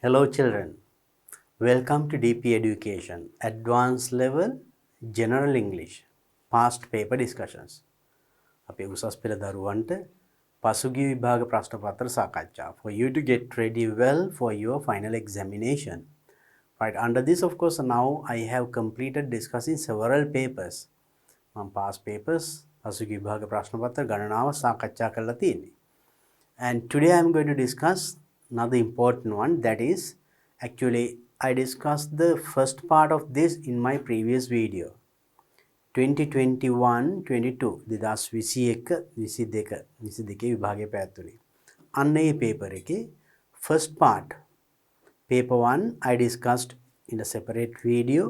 Hello children, welcome to DP Education, Advanced Level General English, Past Paper Discussions. අපේ උසස් පෙළ දරුවන්ට පසුගිය විභාග ප්‍රශ්න පත්‍ර සාකච්ඡා for you to get ready well for your final examination. Right, under this of course now I have completed discussing several papers. මම past papers පසුගිය විභාග ප්‍රශ්න පත්‍ර ගණනාව සාකච්ඡා කරලා තියෙන්නේ. And today I am going to discuss another important one, that is actually I discussed the first part of this in my previous video 2021-22 2021-22 විභාගයේ පැවැත්වුණේ. අන්න ඒ paper එකේ first part paper 1 I discussed in a separate video,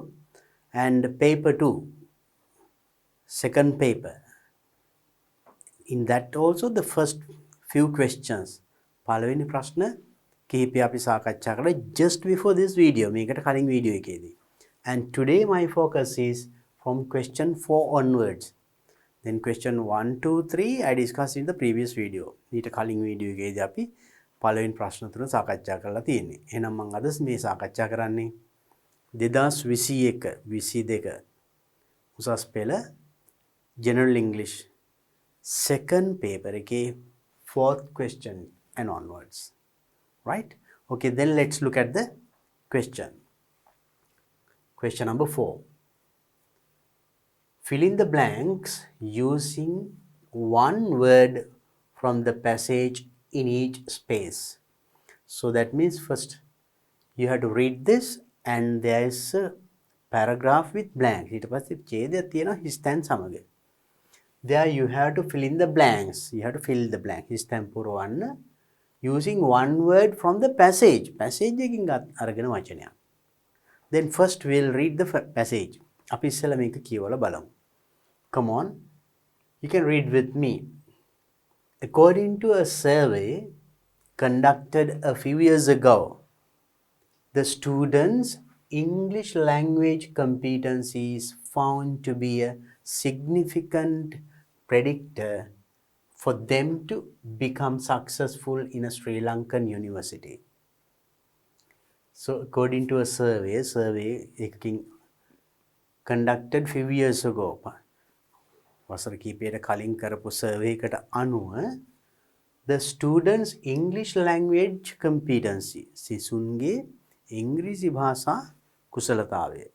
and paper 2 second paper, in that also the first few questions පළවෙනි ප්‍රශ්න කිහිපය අපි සාකච්ඡා කළා just before this video, මේකට කලින් video එකේදී. And today my focus is from question 4 onwards. Then question 1 2 3 I discussed in the previous video. ඊට කලින් වීඩියෝ එකේදී අපි පළවෙනි ප්‍රශ්න තුන සාකච්ඡා කරලා තියෙන්නේ. එහෙනම් මම අද මේ සාකච්ඡා කරන්නේ 2021-22 උසස් පෙළ General English second paper එකේ fourth question and onwards. Right? Okay, then let's look at the question. Question number 4. Fill in the blanks using one word from the passage in each space. So that means first you have to read this and there is a paragraph with blanks. ඊට පස්සේ ඡේදයක් තියෙනවා හිස්තැන් සමග. There you have to fill in the blanks. You have to fill the blank. හිස්තැන් පුරවන්න using one word from the passage. Passage එකකින් අරගෙන වචනයක්. Then first we'll read the passage. අපි ඉස්සෙල්ලා මේක කියවලා බලමු. Come on. You can read with me. According to a survey conducted a few years ago, the students' English language competency is found to be a significant predictor for them to become successful in a Sri Lankan university. So according to a survey conducted few years ago, වසර කීපයකට කලින් කරපු survey එකට අනුව the students English language competency, සිසුන්ගේ ඉංග්‍රීසි භාෂා කුසලතාවය,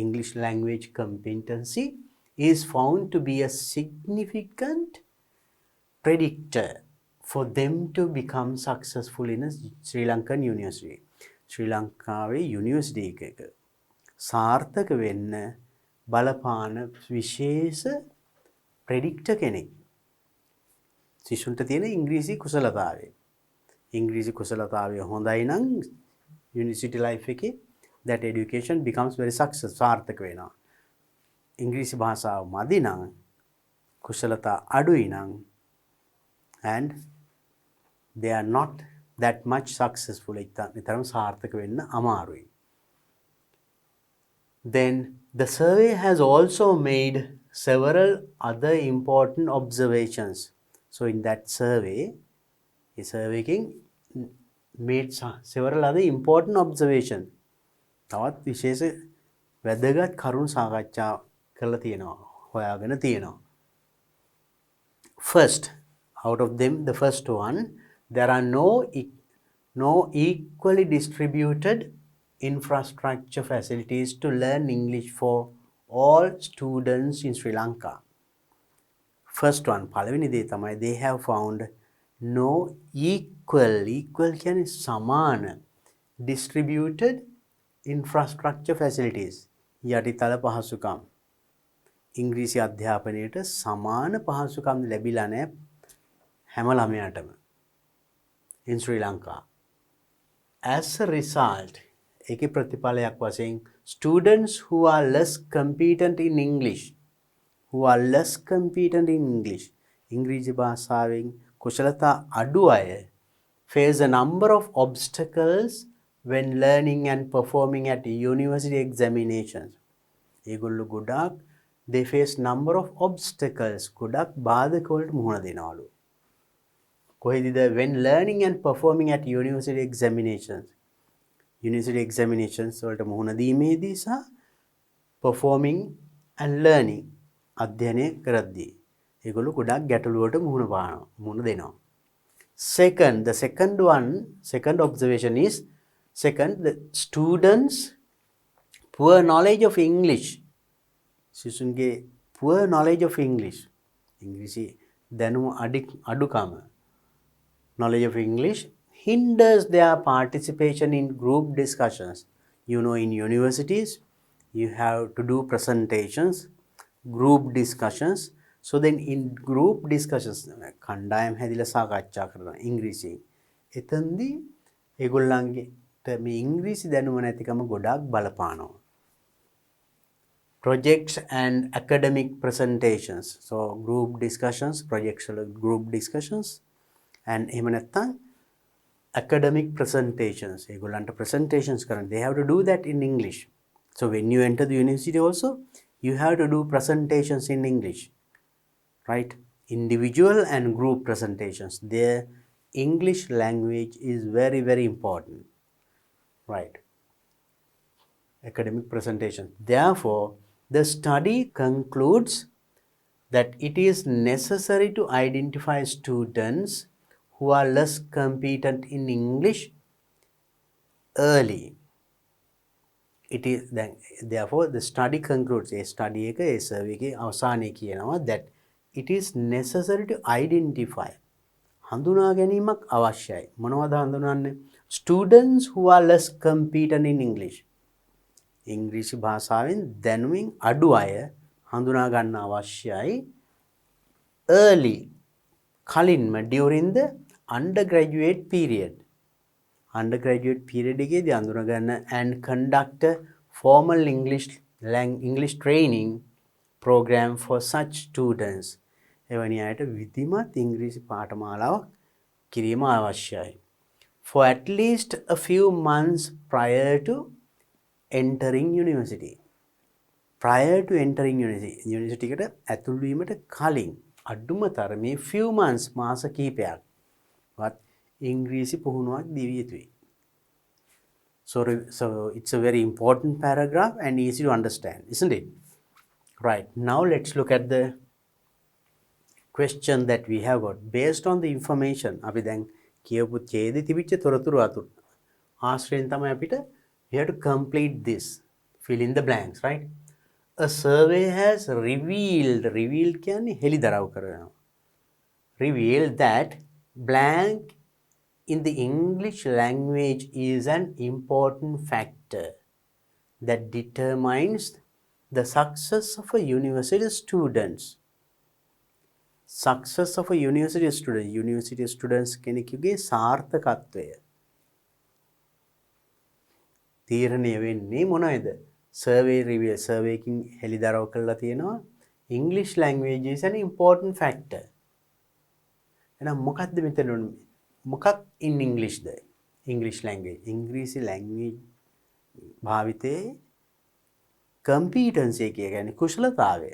English language competency is found to be a significant predictor for them to become successful in a Sri Lankan university. ශ්‍රී ලංකාවේ university එකක සාර්ථක වෙන්න බලපාන විශේෂ ප්‍රෙඩික්ටර් කෙනෙක්. සිසුන්ට තියෙන ඉංග්‍රීසි කුසලතාවය. ඉංග්‍රීසි කුසලතාවය හොඳයි නම් යුනිවර්සිටි ලයිෆ් එකේ that education becomes very successful, සාර්ථක වෙනවා. ඉංග්‍රීසි භාෂාව මදි නම් කුසලතා අඩුයි නම් and they are not that much successful, නිතරම සාර්ථක වෙන්න අමාරුයි. Then the survey has also made several other important observations. So in that survey, the survey made several other important observations. තවත් විශේෂ වැදගත් කරුණු සාකච්ඡා කරලා තියෙනවා, හොයාගෙන තියෙනවා. First, out of them, the first one, there are no equally distributed infrastructure facilities to learn English for all students in Sri Lanka. First one, පළවෙනි දේ තමයි they have found no equal කියන්නේ සමාන distributed infrastructure facilities, යටිතල පහසුකම්. ඉංග්‍රීසි අධ්‍යාපනයට සමාන පහසුකම් ලැබිලා නැහැ හැම ළමයාටම in Sri Lanka. As a result, ඒකේ ප්‍රතිඵලයක් වශයෙන් students who are less competent in English, ඉංග්‍රීසි භාෂාවෙන් කුසලතා අඩු අය face a number of obstacles when learning and performing at university examinations. ඒගොල්ලෝ ගොඩාක් they face number of obstacles, ගොඩක් බාධක වලට මුහුණ දෙනවලු. කොහෙදද when learning and performing at university examinations. university examinations වලට මුහුණ දීමේදී සහ performing and learning අධ්‍යයනය කරද්දී ඒගොල්ලෝ ගොඩක් ගැටලුවට මුහුණ දෙනවා. The second observation is, the students' poor knowledge of English. සිසුන්ගේ poor knowledge of English. ඉංග්‍රීසි දැනුම අඩුකම. Knowledge of English hinders their participation in group discussions. You know, in universities, you have to do presentations, group discussions. So then in group discussions, කණ්ඩායම් හැදිලා සාකච්ඡා කරනවා ඉංග්‍රීසියෙන්. එතෙන්දී ඒගොල්ලන්ගේ මේ ඉංග්‍රීසි දැනුම නැතිකම ගොඩක් බලපානවා. Projects and academic presentations. So group discussions, projects, group discussions, and එහෙම නැත්නම් academic presentations. ඒගොල්ලන්ට presentations කරන්න. They have to do that in English. So when you enter the university also, you have to do presentations in English, right? Individual and group presentations. Their English language is very, very important, right? Academic presentation. Therefore, the study concludes that it is necessary to identify students who are less competent in English early. Therefore, the study concludes, a study එක ඒ survey එකේ අවසානයේ කියනවා that it is necessary to identify, හඳුනා ගැනීමක් අවශ්‍යයි. මොනවද හඳුනන්නේ? Students who are less competent in English. ඉංග්‍රීසි භාෂාවෙන් දැනුමින් අඩු අය හඳුනා ගන්න අවශ්‍යයි early, කලින්ම, during the undergraduate period. Undergraduate period එකේදී හඳුනා ගන්න and conduct a formal English training program for such students. එවැනි අයට විධිමත් ඉංග්‍රීසි පාඨමාලාවක් කිරීම අවශ්‍යයි. For at least a few months prior to entering university. Prior to entering university එකට ඇතුල් වීමට කලින් අඩුම තරමේ few months, මාස කිහිපයක් ඉංග්‍රීසි පුහුණුවක් දිවිය යුතුයි. So it's a very important paragraph and easy to understand, isn't it? Right. Now let's look at the question that we have got. Based on the information, අපි දැන් කියපු ඡේදෙ තිබිච්ච තොරතුරු ආශ්‍රයෙන් තමයි අපිට we have to complete this, fill in the blanks, right? A survey has revealed කියන්නේ හෙළිදරව් කරනවා. Revealed that blank in the English language is an important factor that determines the success of a university students. Success of a university students කෙනෙකුගේ සාර්ථකත්වය තීරණය වෙන්නේ මොනවද? survey එකකින් හෙළිදරව් කරලා තියෙනවා English language is an important factor. එහෙනම් මොකක්ද මෙතන මොකක් in English the? English language. ඉංග්‍රීසි language භාවිතයේ competency කියන්නේ කුශලතාවය.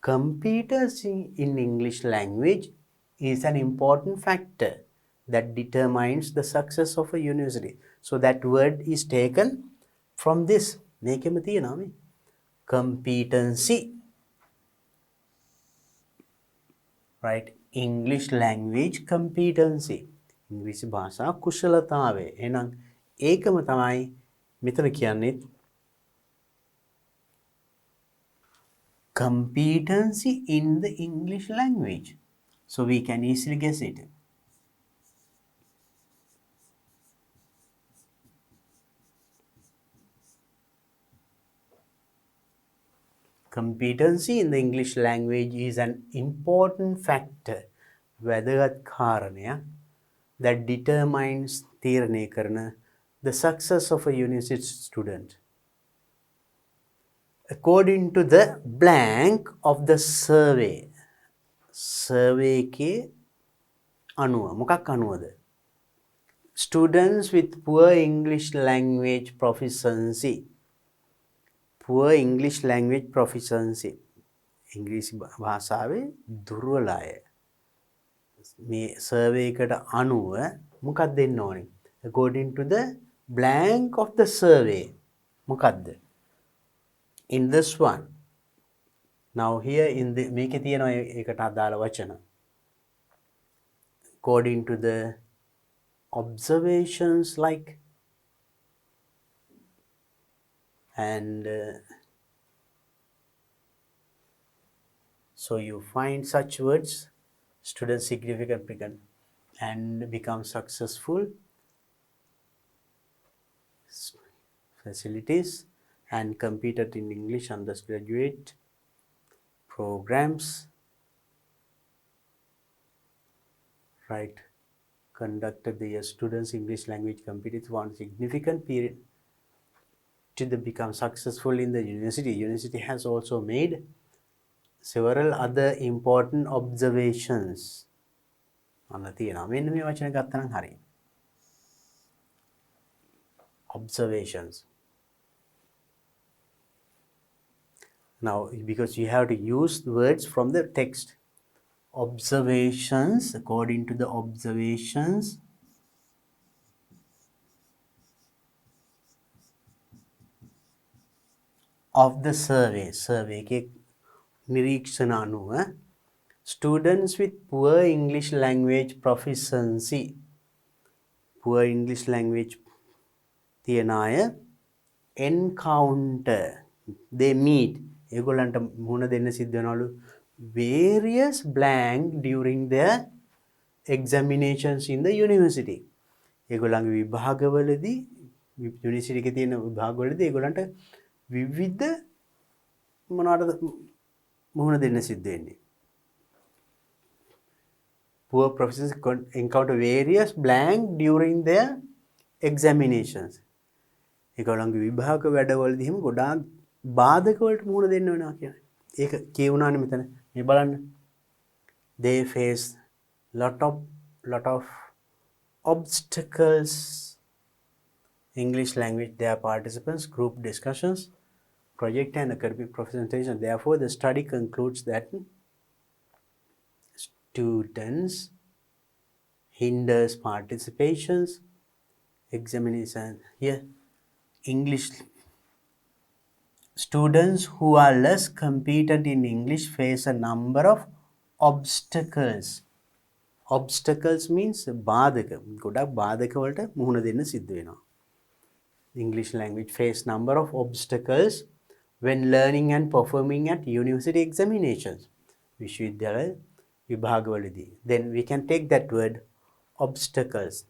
Competency in English language is an important factor that determines the success of a university. So that word is taken from this. මේකෙම තියෙනවා මේ competency, right? English language competency. ඉංග්‍රීසි භාෂා කුශලතාවය. එහෙනම් ඒකම තමයි මෙතන කියන්නේ competency in the English language. So we can easily guess it. Competency in the English language is an important factor, වැදගත් කාරණයක්, that determines තීරණය කරන the success of a university student. According to the blank of the survey. Survey එකේ අනුව මොකක් අනුවද? Students with poor English language proficiency. Poor English language proficiency. ඉංග්‍රීසි භාෂාවේ දුර්වල අය. මේ survey එකට අනුව මොකක්ද දෙන්න ඕනේ? According to the blank of the survey මොකක්ද? In this one, now here in the මේකේ තියෙනවා ඒකට අදාළ වචන. According to the observations like and so you find such words, student significant and become successful facilities and competed in English undergraduate programs, right? Conducted the students English language competition one significant period to become successful in the university. University has also made several other important observations. අන්න තියෙනවා. මෙන්න මේ වචන ගත්තා නම් හරියි. Observations. Now, because you have to use words from the text. Observations, according to the observations of the survey. Survey के निरीक्षण අනුව students with poor English language proficiency. Poor English language තියන අය encounter, they meet, ඒගොල්ලන්ට මුහුණ දෙන්න සිද්ධ වෙනවලු various blank during their examinations in the university. ඒගොල්ලන්ගේ විභාගවලදී යුනිවර්සිටි එකේ තියෙන විභාගවලදී ඒගොල්ලන්ට විවිධ මොනවටද මුහුණ දෙන්න සිද්ධ වෙන්නේ. Poor professors encounter various blank during their examinations. ඒගොල්ලන්ගේ විභාග වැඩවලදී හිම ගොඩාක් බාධක වලට මුහුණ දෙන්න වෙනවා කියන්නේ. ඒක කියුණානේ මෙතන. මේ බලන්න. They face lot of obstacles. English language, their participants, group discussions, project and academic presentation. Therefore, the study concludes that students hinders participations, examination. Here, English students who are less competent in English face a number of obstacles. Obstacles means බාධක. ගොඩක් බාධක වලට මුහුණ දෙන්න සිද්ධ වෙනවා. English language face number of obstacles when learning and performing at university examinations. විශ්වවිද්‍යාල විභාගවලදී. Then we can take that word obstacles.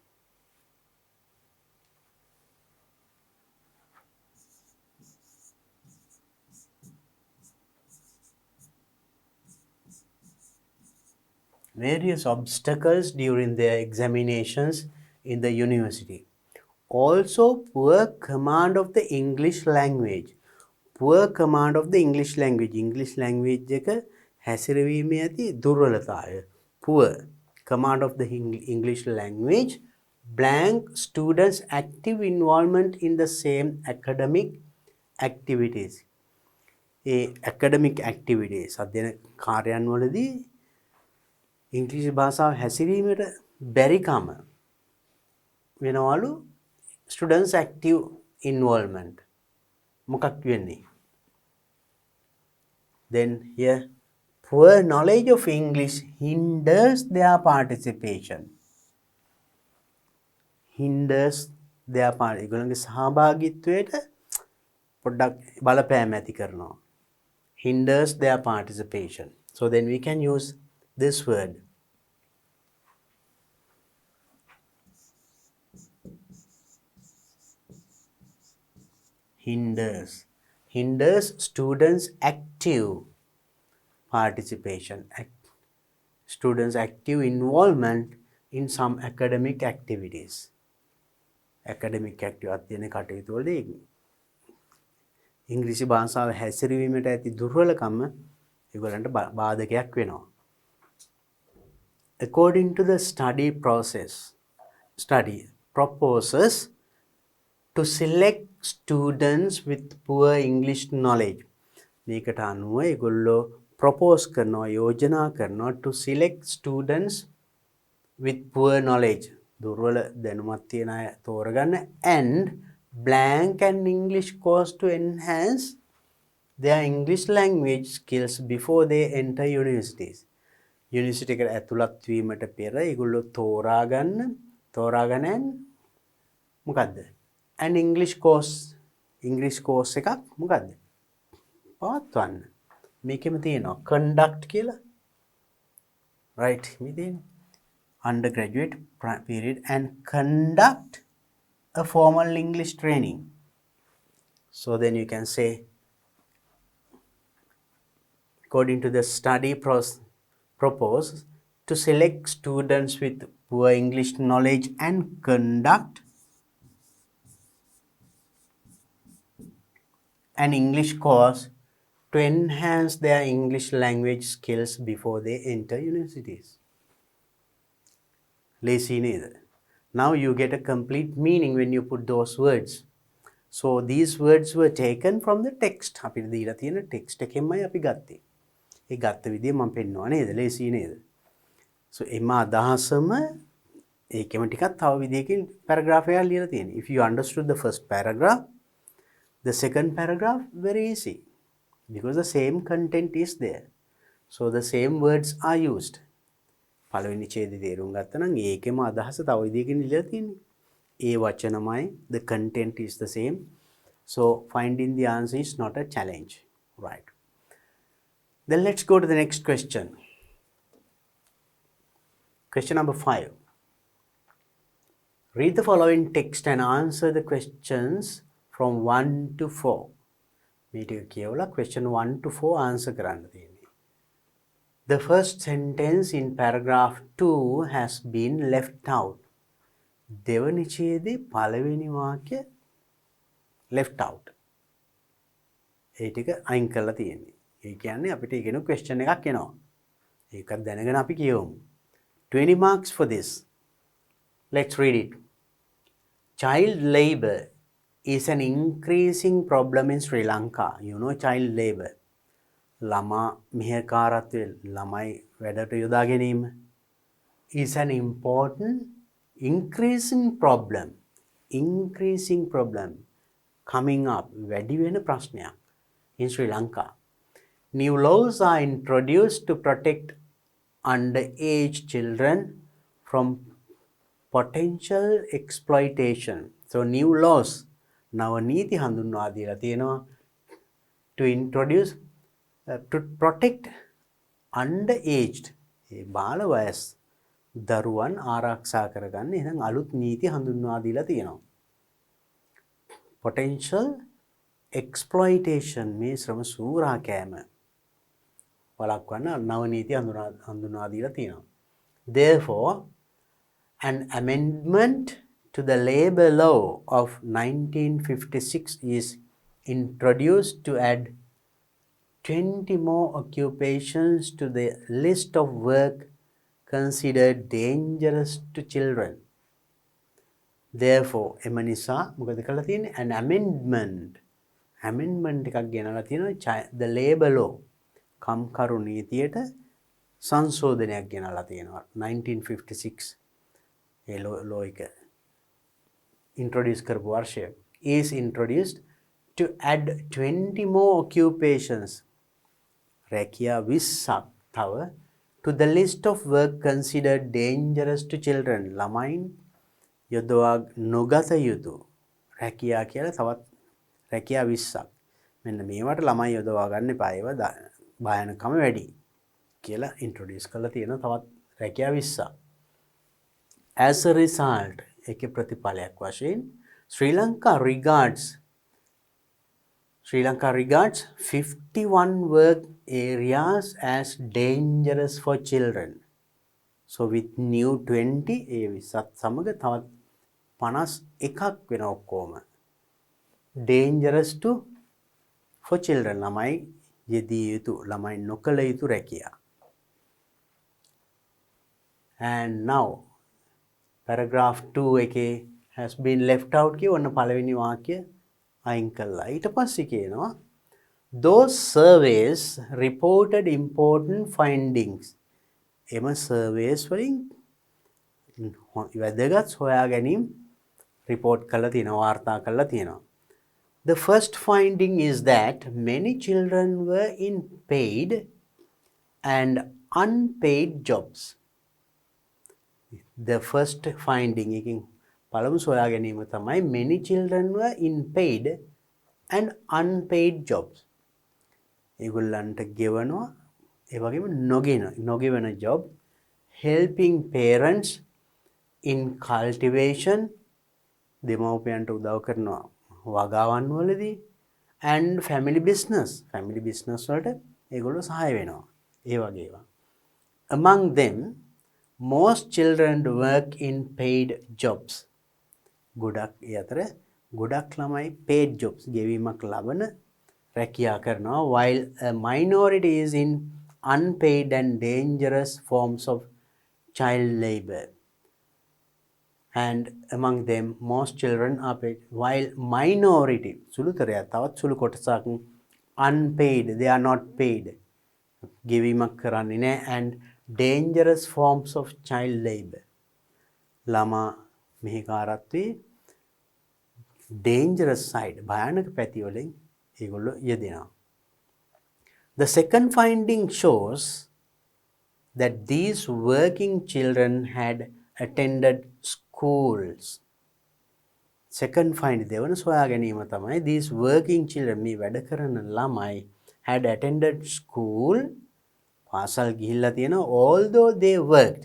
Various obstacles during their examinations in the university. Also, poor command of the English language. Poor command of the English language. English language එක හැසිරවීමේ ඇති දුර්වලතාවය. Poor command of the English language. Blank students' active involvement in the same academic activities. Academic activities. අධ්‍යයන කාර්යයන් වලදී ඉංග්‍රීසි භාෂාව හැසිරීමට බැරිකම වෙනවලු students active involvement. මොකක් වෙන්නේ? Then here poor knowledge of English hinders their participation. Hinders their part. ඒගොල්ලන්ගේ සහභාගීත්වයට පොඩ්ඩක් බලපෑම ඇති කරනවා. Hinders their participation. So then we can use this word. Hinders. Hinders students' active participation. Students' active involvement in some academic activities. Academic activity අධ්‍යයන කටයුතු වලදී ඉංග්‍රීසි භාෂාව හැසිරවීමට ඇති දුර්වලකම ඒගොල්ලන්ට බාධකයක් වෙනවා. According to the study proposes to select students with poor English knowledge. මේකට අනුව ඒගොල්ලෝ propose කරනවා, යෝජනා කරනවා to select students with poor knowledge. දුර්වල දැනුමක් තියෙන අය තෝරගන්න. And blank an English course to enhance their English language skills before they enter universities. University එකට ඇතුළත් වීමට පෙර ඒගොල්ලෝ තෝරාගන්න මොකද්ද? an English course එකක් මොකද්ද? පවත්වන්න. මේකෙම තියෙනවා conduct කියලා. right මේ තියෙන්නේ undergraduate period and conduct a formal English training. So then you can say, according to the study proposed, to select students with poor English knowledge and conduct an English course to enhance their English language skills before they enter universities. Lazy neither. Now you get a complete meaning when you put those words. So these words were taken from the text. අපිට දීලා තියෙන text එකෙන්මයි අපි ගත්තේ. ඒ ගත්ත විදිය මම පෙන්වනවා නේද? ලේසි නේද? So එම අදහසම ඒකෙම ටිකක් තව විදියකින් paragraph එකක් ලියලා තියෙනවා. If you understood the first paragraph, the second paragraph very easy because the same content is there. So the same words are used. පළවෙනි ඡේදය තේරුම් ගත්තා නම් ඒකෙම අදහස තව විදියකින් ලියලා තියෙන්නේ. ඒ වචනමයි, the content is the same. So finding the answer is not a challenge, right? Then let's go to the next question. Question number 5. Read the following text and answer the questions from 1 to 4. මේ ටික කියවලා question 1 to 4 answer කරන්න තියෙන්නේ. The first sentence in paragraph 2 has been left out. දෙවනි ඡේදයේ පළවෙනි වාක්‍ය left out. ඒ ටික අයින් කරලා තියෙන්නේ. ඒ කියන්නේ අපිට ඉගෙන question එකක් එනවා. ඒකත් දැනගෙන අපි කියවමු. 20 marks for this. Let's read it. Child labor is an increasing problem in Sri Lanka. You know child labor. ළමා මෙහෙකාරත්වය, ළමයි වැඩට යොදා ගැනීම is an important increasing problem coming up, වැඩි වෙන ප්‍රශ්නයක් in Sri Lanka. New laws are introduced to protect underage children from potential exploitation. So new laws, නව නීති හඳුන්වා දීලා තියෙනවා to introduce to protect underaged, ඒ බාල වයස් දරුවන් ආරක්ෂා කරගන්න එහෙනම් අලුත් නීති හඳුන්වා දීලා තියෙනවා. potential exploitation මේ ශ්‍රම සූරා කෑම වළක්වන්න නව නීති හඳුන්වා දීලා තියෙනවා. Therefore, an amendment to the labor law of 1956 is introduced to add 20 more occupations to the list of work considered dangerous to children. Therefore, එම නිසා මොකද කරලා තියෙන්නේ? An amendment එකක් ගෙනලා තියෙනවා the labor law කම්කරු නීතියට සංශෝධනයක් ගෙනලා තියෙනවා 1956 ඒ law එක introduce කරපු වර්ෂය is introduced to add 20 more occupations රැකියා 20ක් තව to the list of work considered dangerous to children ළමයින් යොදවා නොගත යුතු රැකියා කියලා තවත් රැකියා 20ක් මෙන්න මේවට ළමයි යොදවා ගන්න එපා ඒවා භයානකම වැඩි කියලා introduce කරලා තියෙනවා තවත් රැකියා 20ක්. As a result, ඒකේ ප්‍රතිඵලයක් වශයෙන් Sri Lanka regards 51 work areas as dangerous for children. So with new 20 ඒ 20ත් සමග තවත් 51ක් වෙන ඔක්කොම dangerous to for children ළමයි යෙදිය යුතු ළමයි නොකළ යුතු රැකියා. And now paragraph 2 එකේ has been left out කිය ඔන්න පළවෙනි වාක්‍ය අයින් කළා. ඊට පස්සේ කියනවා those surveys reported important findings. එම surveys වලින් වැදගත් සොයා ගැනීම් report කරලා තියෙනවා, වාර්තා කරලා තියෙනවා. The first finding is that many children were in paid and unpaid jobs. The first finding එකකින් පළමු සොයා ගැනීම තමයි many children were in paid and unpaid jobs. ඒගොල්ලන්ට ගෙවනවා ඒ වගේම නොගෙවන job, helping parents in cultivation, දෙමව්පියන්ට උදව් කරනවා වගාවන් වලදී, and family business වලට ඒගොල්ලෝ සහාය වෙනවා ඒ වගේ ඒවා. Among them most children work in paid jobs. ගොඩක් ළමයි paid jobs ගෙවීමක් ලබන රැකියා කරනවා, while a minority is in unpaid and dangerous forms of child labor. And among them most children are paid, while minority සුළුතරයක් තවත් සුළු කොටසක් unpaid, they are not paid, ගෙවීමක් කරන්නේ නැහැ, and dangerous forms of child labor, ළමා මෙහෙකාරත්වයේ dangerous side, භයානක පැති වලින් ඒගොල්ලෝ යෙදෙනවා. The second finding shows that these working children had attended schools. Second find දෙවන සොයා ගැනීම තමයි these working children, මේ වැඩ කරන ළමයි had attended school, පාසල් ගිහිල්ලා තියෙනවා, although they worked,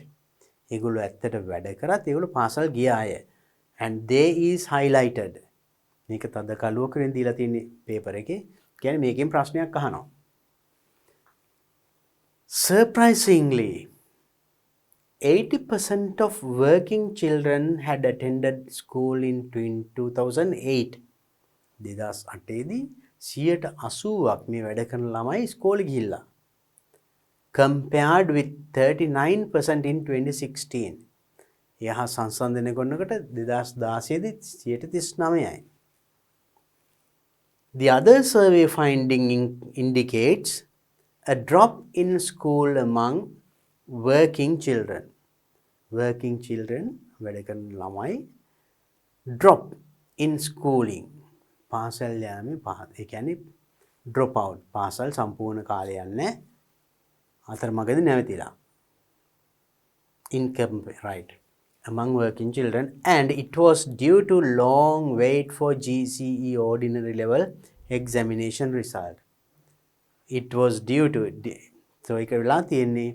ඒගොල්ලෝ ඇත්තට වැඩ කරත් ඒගොල්ලෝ පාසල් ගිය අය, and they is highlighted. මේක තද කළුවකින් දීලා තියෙන පේපර් එකේ, කියන්නේ මේකෙන් ප්‍රශ්නයක් අහනවා. Surprisingly, 80% of working children had attended school in 2008. 2008 දී 80%ක් මේ වැඩ කරන ළමයි ඉස්කෝලේ ගිහිල්ලා. Compared with 39% in 2016. එහා සංසන්දනය කරනකොට 2016 දී 39%යි. The other survey finding indicates a drop in school among working children. Working children, වැඩ කරන ළමයි, drop in schooling. පාසල් යාමේ පහත. ඒ කියන්නේ drop out. පාසල් සම්පූර්ණ කාලය යන්නේ අතරමඟදී නැවතිලා. Income, right. Among working children, and it was due to long wait for GCE ordinary level examination result. It was due to, so ඒක වෙලා තියෙන්නේ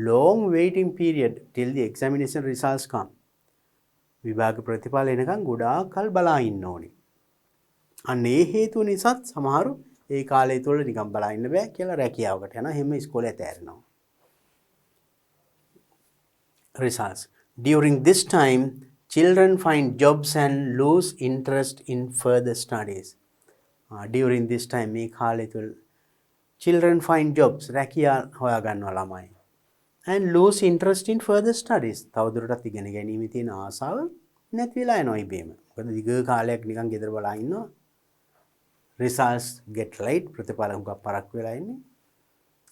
long waiting period till the examination results come. විභාග ප්‍රතිඵල එනකන් ගොඩාක් කල් බලා ඉන්න ඕනේ. අන්න ඒ හේතුව නිසාත් සමහරු ඒ කාලය තුල නිකන් බලා ඉන්න බෑ කියලා රැකියාවකට යනවා, හැම ඉස්කෝලේ ඇතෑරෙනවා. Results. During this time, children find jobs and lose interest in further studies. During this time, මේ කාලය තුල children find jobs, රැකියා හොයා ගන්නවා ළමයි, and lose interest in further studies. තවදුරටත් ඉගෙන ගැනීමේ තියෙන ආසාව නැති වෙලා යනවා ඉබේම. මොකද දිග කාලයක් නිකන් ගෙදර බලා ඉන්නවා. Results get late, ප්‍රතිඵල හුඟක් පරක් වෙලා ඉන්නේ.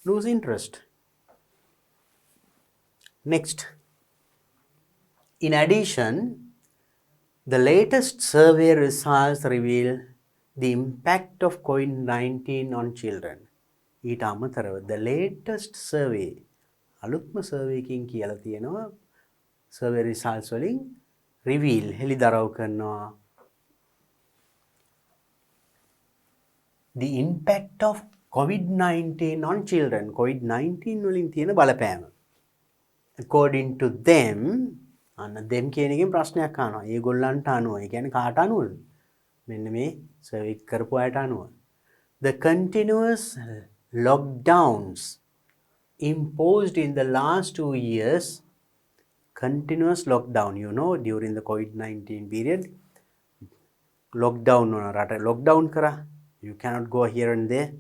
Lose interest. Next. In addition, the latest survey results reveal the impact of COVID-19 on children. ඊට අමතරව the latest survey, අලුත්ම survey එකකින් කියලා තියෙනවා, survey results වලින් reveal, හෙළිදරව් කරනවා the impact of COVID-19 on children. COVID-19 වලින් තියෙන බලපෑම. According to them, අන්න them කියන එකෙන් ප්‍රශ්නයක් අහනවා. ඒගොල්ලන්ට අනුව, ඒ කියන්නේ කාට අනුවද? මෙන්න මේ සර්වೇ කරපු අයට අනුව. The continuous lockdowns imposed in the last 2 years, continuous lockdown, you know, during the COVID-19 period, lockdown lockdown kara, you cannot go here and there.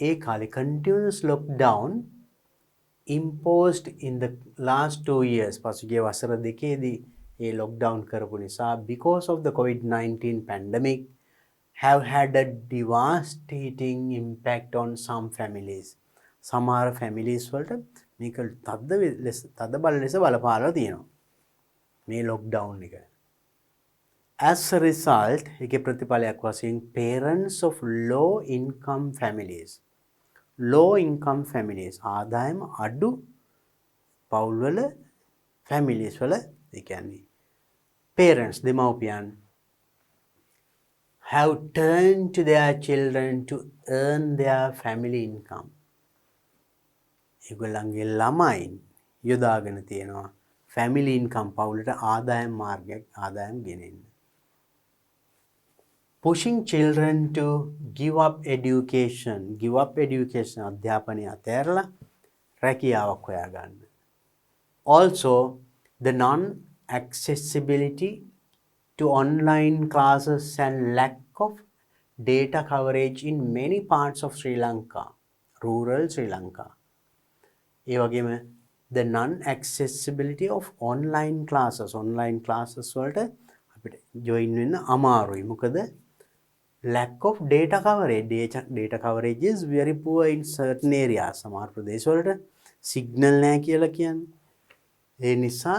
ඒ කාලේ continuous lockdown imposed in the last 2 years, පසුගිය වසර දෙකේදී ඒ lockdown කරපු නිසා, because of the COVID-19 pandemic, have had a devastating impact on some families. සමහර families වලට මේක තද බල ලෙස බලපාලා තියෙනවා මේ ලොක්ඩවුන් එක. As a result, ඒකේ ප්‍රතිඵලයක් වශයෙන් parents of low income families ආදායම අඩු පවුල්වල families වල ඒ කියන්නේ parents දෙමව්පියන් have turned to their children to earn their family income. ඒගොල්ලන්ගේ ළමයි යොදාගෙන තියෙනවා family income පවුලට ආදායම් මාර්ගයක් ආදායම් ගෙනෙන්න. Pushing children to give up education අධ්‍යාපනය අතහැරලා රැකියාවක් හොයාගන්න. Also, the non-accessibility to online classes and lack of data coverage in many parts of Sri Lanka, rural Sri Lanka. ඒ වගේම the non-accessibility of online classes වලට අපිට join වෙන්න අමාරුයි. මොකද lack of data coverage is very poor in certain areas. සමහර ප්‍රදේශවලට signal නැහැ කියලා කියන්නේ. ඒ නිසා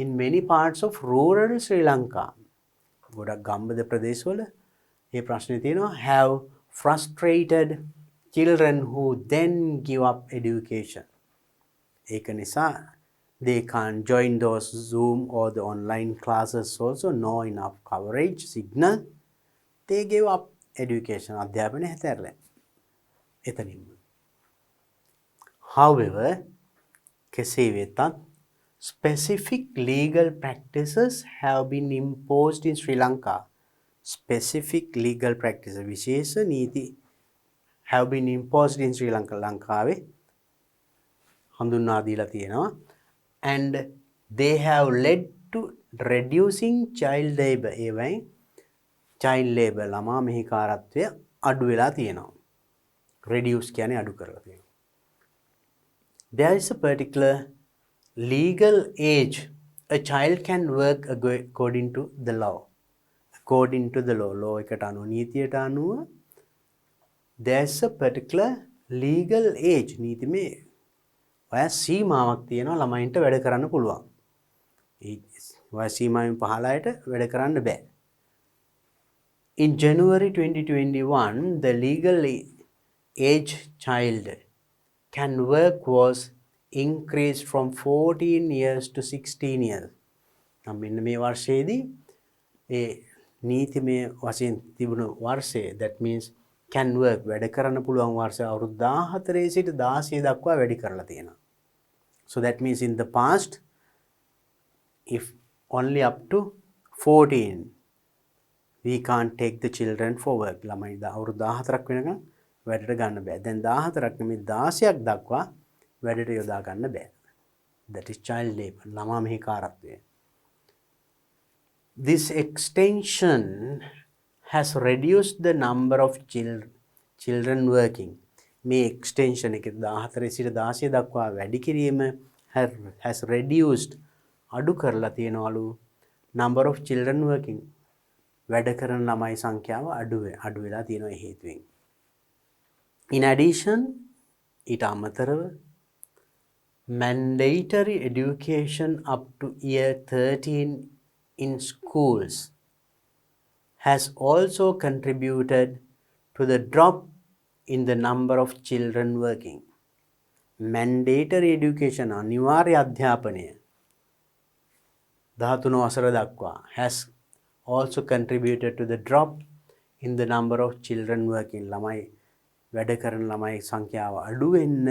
in many parts of rural Sri Lanka ගොඩක් ගම්බද ප්‍රදේශවල මේ ප්‍රශ්නේ තියෙනවා have frustrated children who then give up education. ඒක නිසා they can't join those Zoom or the online classes also, no enough coverage signal, they give up education අධ්‍යාපනය හැතැරලා එතනින්ම. However, කෙසේ වෙතත් specific legal practices have been imposed in Sri Lanka. Specific legal practices විශේෂ නීති have been imposed in Sri Lanka. ලංකාවේ හඳුන්වා දීලා තියෙනවා. And they have led to reducing child labor. ඒවයින් child labor ළමා මෙහෙකාරත්වය අඩු වෙලා තියෙනවා. reduce කියන්නේ අඩු කරලා තියෙනවා. There is a particular legal age a child can work according to the law. law එකට අනුව නීතියට අනුව there's a particular legal age නීතිමය වයස් සීමාවක් තියෙනවා ළමයින්ට වැඩ කරන්න පුළුවන්. ඒ වයස් සීමාවෙන් පහළ අයට වැඩ කරන්න බෑ. In January 2021, the legal age child can work was increased from 14 years to 16 years. මෙන්න මේ වර්ෂයේදී ඒ නීතිමය වශයෙන් තිබුණු වර්ෂය that means can work වැඩ කරන්න පුළුවන් වර්ෂය අවුරුදු 14 සිට 16 දක්වා වැඩි කරලා තියෙනවා. So that means in the past if only up to 14 we can't take the children for work. ළමයි අවුරුදු 14ක් වෙනකන් වැඩට ගන්න බෑ. දැන් 14ක් නෙමෙයි 16ක් දක්වා වැඩට යොදා ගන්න බෑ. That is child labor. ළමා මෙහෙකාරත්වය. This extension has reduced the number of children working. මේ extension එක 14 සිට 16 දක්වා වැඩි කිරීම has reduced අඩු කරලා තියෙනවලු number of children working. වැඩ කරන ළමයි සංඛ්‍යාව අඩු වෙලා තියෙනවා හේතුවෙන්. In addition, ඊට අමතරව mandatory education up to year 13 in schools has also contributed to the drop in the number of children working. Mandatory education අනිවාර්ය අධ්‍යාපනය 13 වසර දක්වා has also contributed to the drop in the number of children working. ළමයි වැඩ කරන ළමයි සංඛ්‍යාව අඩු වෙන්න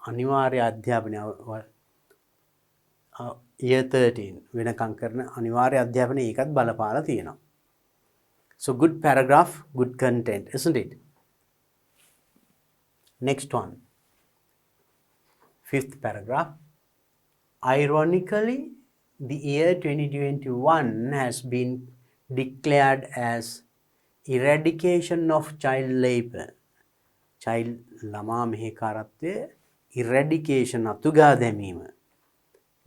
අනිවාර්ය අධ්‍යාපනය year 13 වෙනකම් කරන අනිවාර්ය අධ්‍යාපනය ඒකත් බලපාලා තියෙනවා. So good paragraph, good content, isn't it? Next one. 5th paragraph. Ironically, the year 2021 has been declared as eradication of child labor. Child ළමා මෙහෙකාරත්වය eradication අතුගා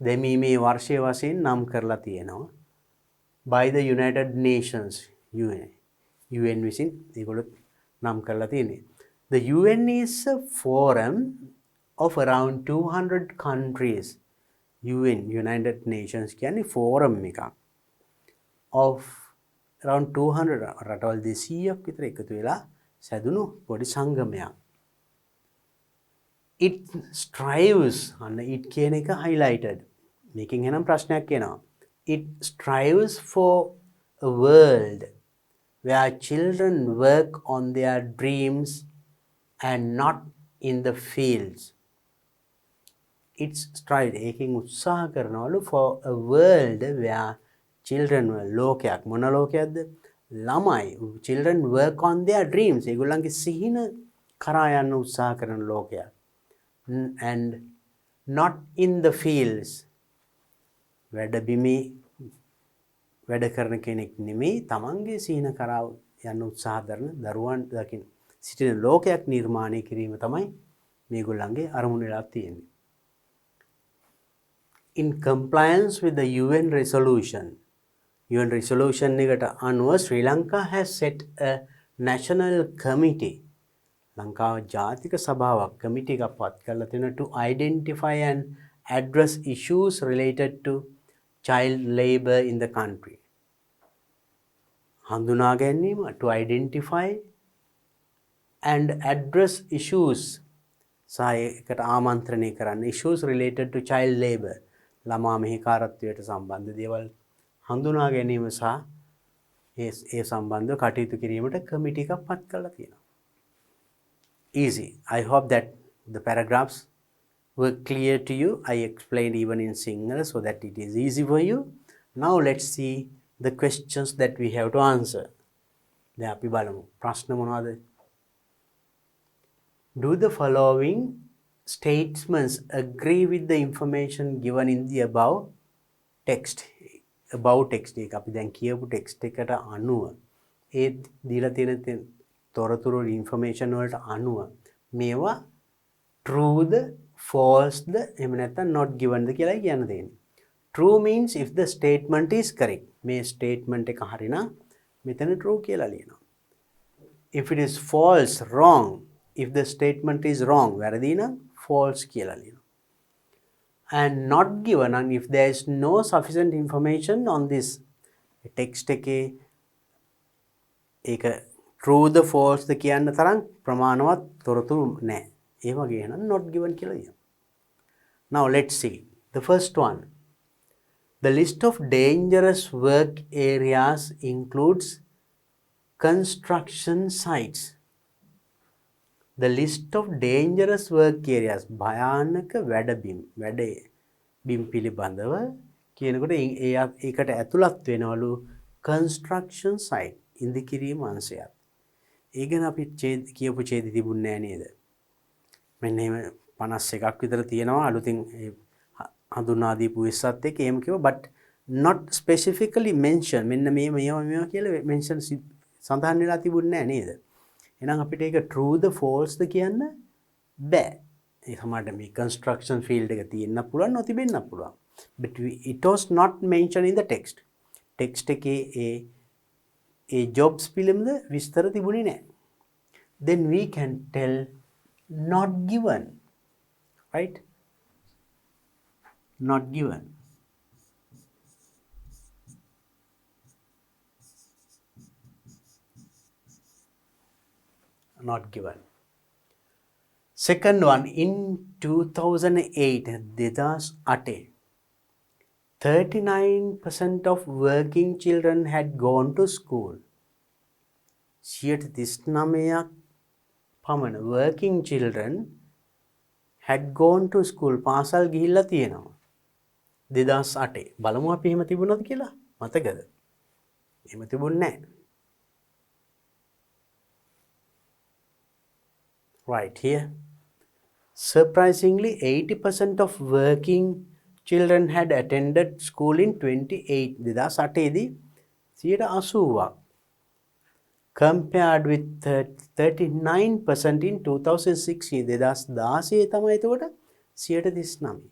දැමීමේ වර්ෂය වශයෙන් නම් කරලා තියෙනවා by the United Nations UN විසින් ඒගොල්ලෝ නම් කරලා තියෙන්නේ. The UN is a forum of around 200 countries. UN, United Nations කියන්නේ forum එකක් of around 200 රටවල් 200ක් විතර එකතු වෙලා සැදුණු පොඩි සංගමයක්. It strives, අන්න it කියන එක highlighted. මේකෙන් එනම් ප්‍රශ්නයක් එනවා. It strives for a world where children work on their dreams and not in the fields. It's strive, ඒකෙන් උත්සාහ කරනවලු for a world where children ලෝකයක් මොන ලෝකයක්ද? ළමයි children work on their dreams. ඒගොල්ලන්ගේ සිහින කරා යන්න උත්සාහ කරන ලෝකයක්. And not in the fields. වැඩ බිමේ වැඩ කරන කෙනෙක් නෙමෙයි තමන්ගේ සිහින කරා යන්න උත්සාහ කරන දරුවන් දකින්න සිටින ලෝකයක් නිර්මාණය කිරීම තමයි මේගොල්ලන්ගේ අරමුණ වෙලා තියෙන්නේ. In compliance with the UN resolution එකට අනුව Sri Lanka has set a national committee. ලංකාව ජාතික සභාවක් කමිටි එකක් පත් කරලා තියෙනවා to identify and address issues related to child labor in the country. හඳුනා ගැනීම to identify and address issues සහ ඒකට ආමන්ත්‍රණය කරන්න issues related to child labor ළමා මෙහෙකාරත්වයට සම්බන්ධ දේවල් හඳුනා ගැනීම සහ ඒ සම්බන්ධව කටයුතු කිරීමට කමිටි එකක් පත් කරලා තියෙනවා. Easy. I hope that the paragraphs were clear to you. I explained even in Sinhala so that it is easy for you. Now let's see the questions that we have to answer. දැන් අපි බලමු ප්‍රශ්න මොනවද? Do the following statements agree with the information given in the above text? Above text එක අපි දැන් කියපු text එකට අනුව ඒ දීලා තියෙන තොරතුරු information වලට අනුව මේවා trueද falseද එහෙම නැත්නම් not givenද කියලා කියන්න තියෙන්නේ. True means if the statement is correct. මේ statement එක හරිනම් මෙතන true කියලා ලියනවා. If it is false, wrong. If the statement is wrong, වැරදි නම් false කියලා ලියනවා. And not given, and if there is no sufficient information on this text එකේ ඒක trueද falseද කියන්න තරම් ප්‍රමාණවත් තොරතුරු නැහැ. ඒ වගේ නම් not given කියලා ලියනවා. Now let's see. The first one. The list of dangerous work areas includes construction sites. The list of dangerous work areas භයානක වැඩබිම් පිළිබඳව කියනකොට ඒකට ඇතුළත් වෙනවලු construction site ඉදිකිරීම අංශයක්. ඒ ගැන අපි කියපු ඡේද තිබුණේ නැහැ නේද? මෙන්න එහෙම 51ක් විතර තියෙනවා අලුතින් හඳුන්වා දීපු විස්සත් එක්ක එහෙම කිව්වා but not specifically mention මෙන්න මේවා කියලා mention සඳහන් වෙලා තිබුණේ නැහැ නේද? එහෙනම් අපිට ඒක true ද false ද කියන්න බෑ. ඒ සමහරට මේ construction field එක තියෙන්න පුළුවන් නොතිබෙන්න පුළුවන්. But it was not mentioned in the text. Text එකේ ඒ jobs පිළිබඳ විස්තර තිබුණේ නැහැ. Then we can tell not given. Right? Not given. Not given. Second one, in 2008, 39% of working children had gone to school. 39ක් පමණ working children had gone to school. පාසල් ගිහිල්ලා තියෙනවා. 2008. බලමු අපි එහෙම තිබුණාද කියලා. මතකද? එහෙම තිබුණේ නැහැ. Right here. Surprisingly, 80% of working children had attended school in 28. 2008 80%ක්. Compared with 39% in 2006. 2016 තමයි එතකොට 39.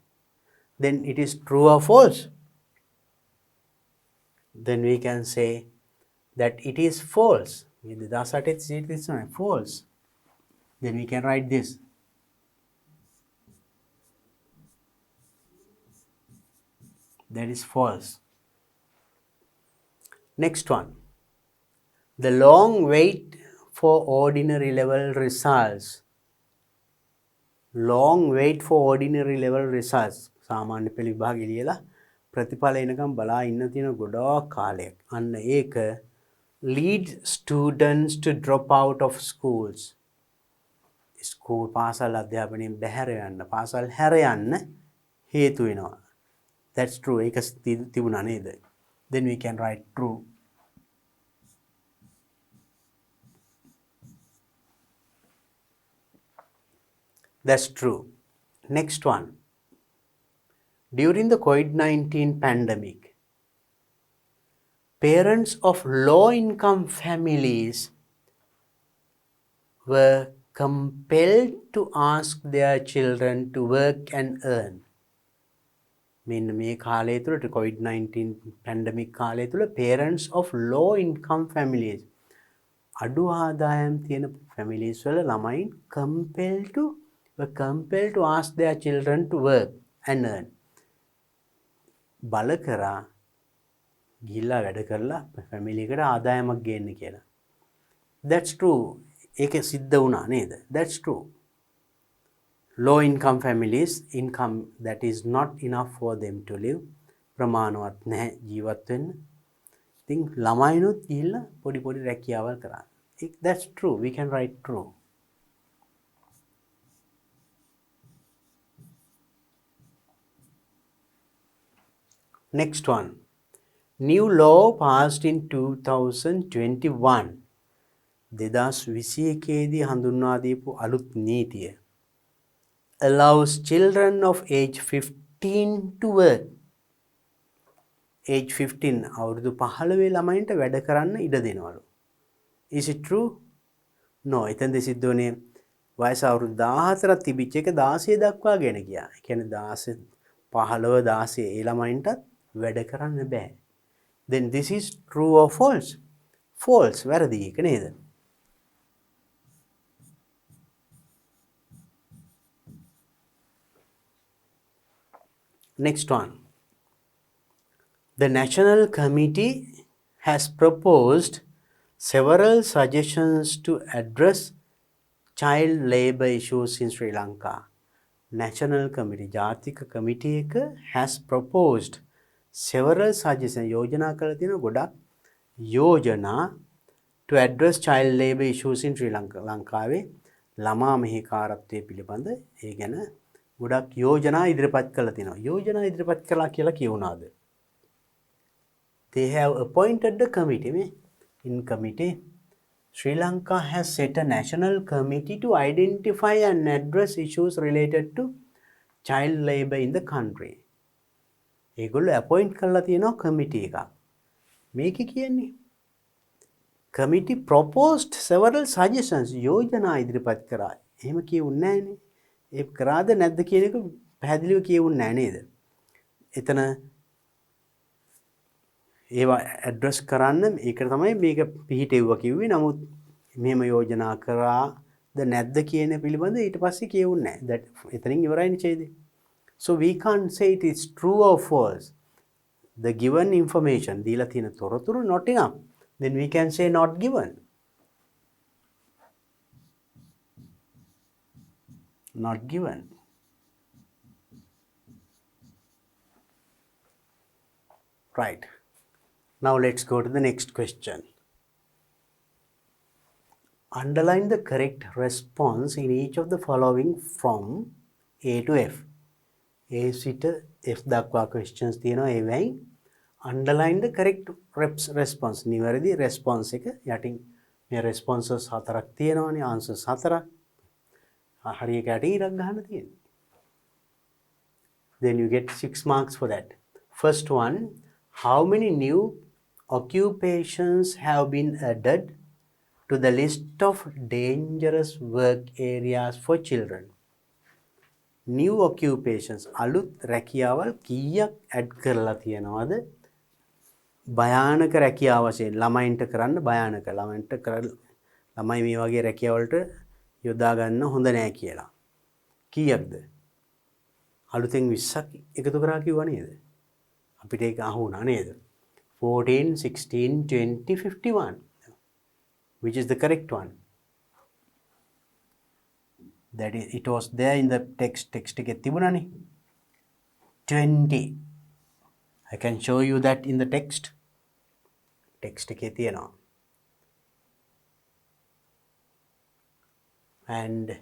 Then it is true or false? Then we can say that it is false. 2008 false. Then we can write this. That is false. Next one. The long wait for ordinary level results. Long wait for ordinary level results. සාමාන්‍ය පෙළ විභාගෙ ලියලා ප්‍රතිඵල එනකම් බලා ඉන්න තියෙන ගොඩාක් කාලයක්. අන්න ඒක lead students to drop out of schools. School පාසල් අධ්‍යාපනයෙන් බැහැර යන්න, පාසල් හැර යන්න හේතු වෙනවා. That's true. ඒක තිබුණා නේද? Then we can write true. That's true. Next one. During the COVID-19 pandemic, parents of low-income families were compelled to ask their children to work and earn. මෙන්න මේ කාලය තුළට COVID-19 pandemic කාලය තුළ parents of low-income families අඩු ආදායම් තියෙන families වල ළමයින් compelled to ask their children to work and earn. බල කරා ගිහිල්ලා වැඩ කරලා family එකට ආදායමක් ගේන්න කියලා. That's true. ඒක සිද්ධ වුණා නේද? That's true. Low income families, income that is not enough for them to live. ප්‍රමාණවත් නැහැ ජීවත් වෙන්න. ඉතින් ළමයිනුත් ගිහිල්ලා පොඩි රැකියාවල් කරා. That's true. We can write true. Next one. New law passed in 2021. 2021 දී හඳුන්වා දීපු අලුත් නීතිය allows children of age 15 to work. Age 15 අවුරුදු 15 ළමයින්ට වැඩ කරන්න ඉඩ දෙනවලු. Is it true? No. එතෙන්ද සිද්ධ වුණේ වයස අවුරුදු 14ක් තිබිච්ච එක 16 දක්වා ගෙන ගියා. ඒ කියන්නේ 15 16 ඒ ළමයින්ටත් වැඩ කරන්න බෑ. Then this is true or false? False. වැරදි එක නේද? Next one. The National Committee has proposed several suggestions to address child labour issues in Sri Lanka. National Committee, ජාතික committee එක has proposed several suggestions, යෝජනා කරලා තියෙන ගොඩක් යෝජනා to address child labour issues in Sri Lanka. ලංකාවේ ළමා මෙහෙකාරත්වය පිළිබඳ ඒ ගැන ගොඩක් යෝජනා ඉදිරිපත් කරලා තිනවා. යෝජනා ඉදිරිපත් කළා කියලා කියුණාද? They have appointed the committee. In committee, Sri Lanka has set a national committee to identify and address issues related to child labour in the country. ඒගොල්ලෝ appoint කරලා තියෙනවා committee එකක්. මේකේ කියන්නේ committee proposed several suggestions. යෝජනා ඉදිරිපත් කරා. එහෙම කියුන්නේ නැහැනේ. ඒ කරාද නැද්ද කියන එක පැහැදිලිව කියවුන්නේ නැහැ නේද? එතන ඒවා ඇඩ්‍රස් කරන්න ඒකට තමයි මේක පිහිටෙව්වා කිව්වේ. නමුත් මෙහෙම යෝජනා කරාද නැද්ද කියන පිළිබඳ ඊට පස්සේ කියවුන්නේ නැහැ. that එතනින් ඉවරයි නේ. So we can't say it is true or false. The given information දීලා තියෙන තොරතුරු not enough. Then we can say not given. Not given. Right. Now let's go to the next question. Underline the correct response in each of the following from A to F. A සිට F දක්වා questions තියෙනවා. ඒවෙන් underline the correct response. නිවැරදි response එක යටින් මේ responses 4ක් තියෙනවානේ. answers 4ක්. හරි එක යටින් ඉරක් ගන්න තියෙනවා. Then you get 6 marks for that. First one, how many new occupations have been added to the list of dangerous work areas for children? New occupations අලුත් රැකියාවල් කීයක් ඇඩ් කරලා තියෙනවද? භයානක රැකියාව වශයෙන් ළමයින්ට කරන්න භයානක ළමයි මේ වගේ රැකියාවලට යොදා ගන්න හොඳ නෑ කියලා. කීයක්ද? අලුතෙන් 20ක් එකතු කරා කිව්වා නේද? අපිට ඒක අහුණා නේද? 14, 16, 20, 51. Which is the correct one? That is, it was there in the text. Text එකේ තිබුණානේ. 20. I can show you that in the text. Text එකේ තියෙනවා. And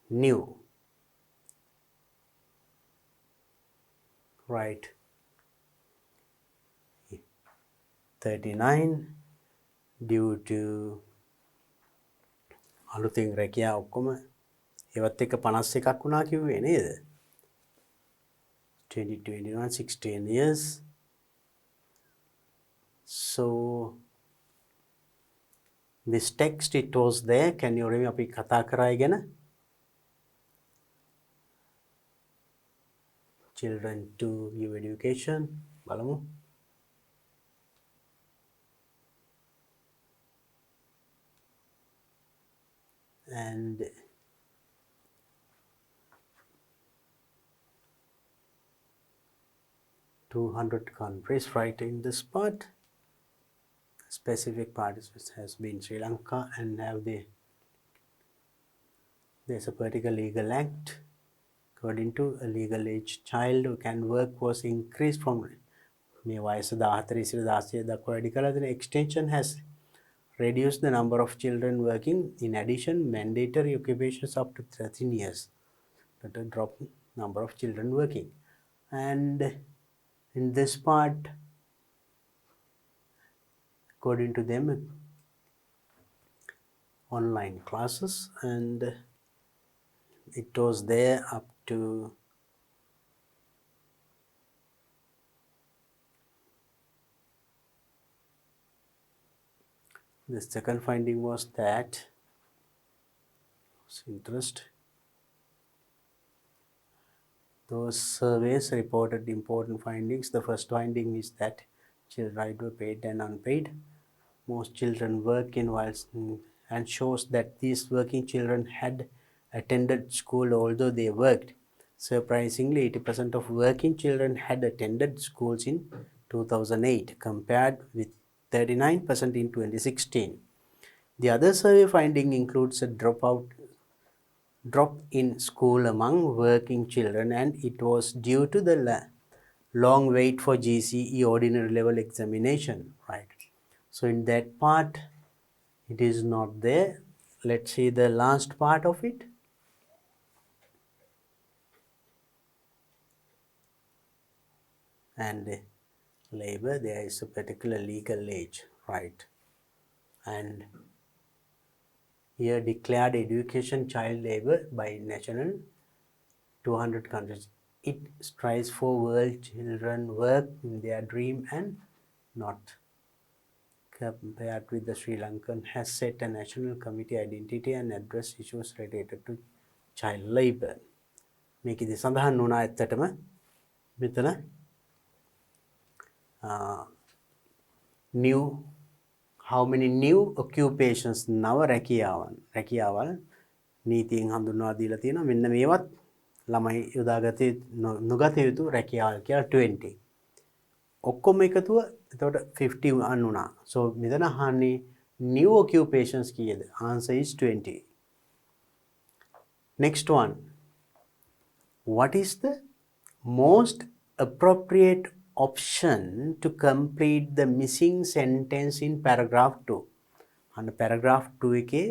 new. Right. 39 due to අලුතින් රැකියා ඔක්කොම ඒවත් එක්ක 51ක් වුණා කිව්වේ නේද? 2021 16 years. So this text, it was there. Can you remember අපි කතා කරා ඉගෙන? Children to give education. බලමු. And $200 countries right in this part. Specific participants has been Sri Lanka and there's a particular legal act. According to a legal age, child who can work was increased from මේ වයස 14 සිට 16 දක්වා වැඩි කළා. The extension has reduced the number of children working. In addition, mandatory occupations up to 13 years. But a drop number of children working. And in this part, according to them, online classes, and it was there up to the second finding was that interest. Those surveys reported important findings. The first finding is that children were paid and unpaid. Most children work in whilst and shows that these working children had attended school although they worked. Surprisingly, 80% of working children had attended schools in 2008 compared with 39% in 2016. The other survey finding includes a drop in school among working children, and it was due to the long wait for GCE ordinary level examination, right? So in that part, it is not there. Let's see the last part of it. And labor, there is a particular legal age, right? And here declared education child labor by national 200 countries. It strives for world children work in their dream and not. Compared with the Sri Lankan has set a national committee identity and address issues related to child labor. මේකෙදි සඳහන් වුණා ඇත්තටම මෙතන new, how many new occupations නව රැකියාවල් නීතියෙන් හඳුන්වා දීලා තියෙනවා. මෙන්න මේවත් ළමයි යොදාගත නොගත යුතු රැකියාවල් කියලා 20. ඔක්කොම එකතුව එතකොට 51 වුණා. So මෙතන අහන්නේ new occupations කීයද? Answer is 20. Next one. What is the most appropriate option to complete the missing sentence in paragraph 2? And paragraph 2 එකේ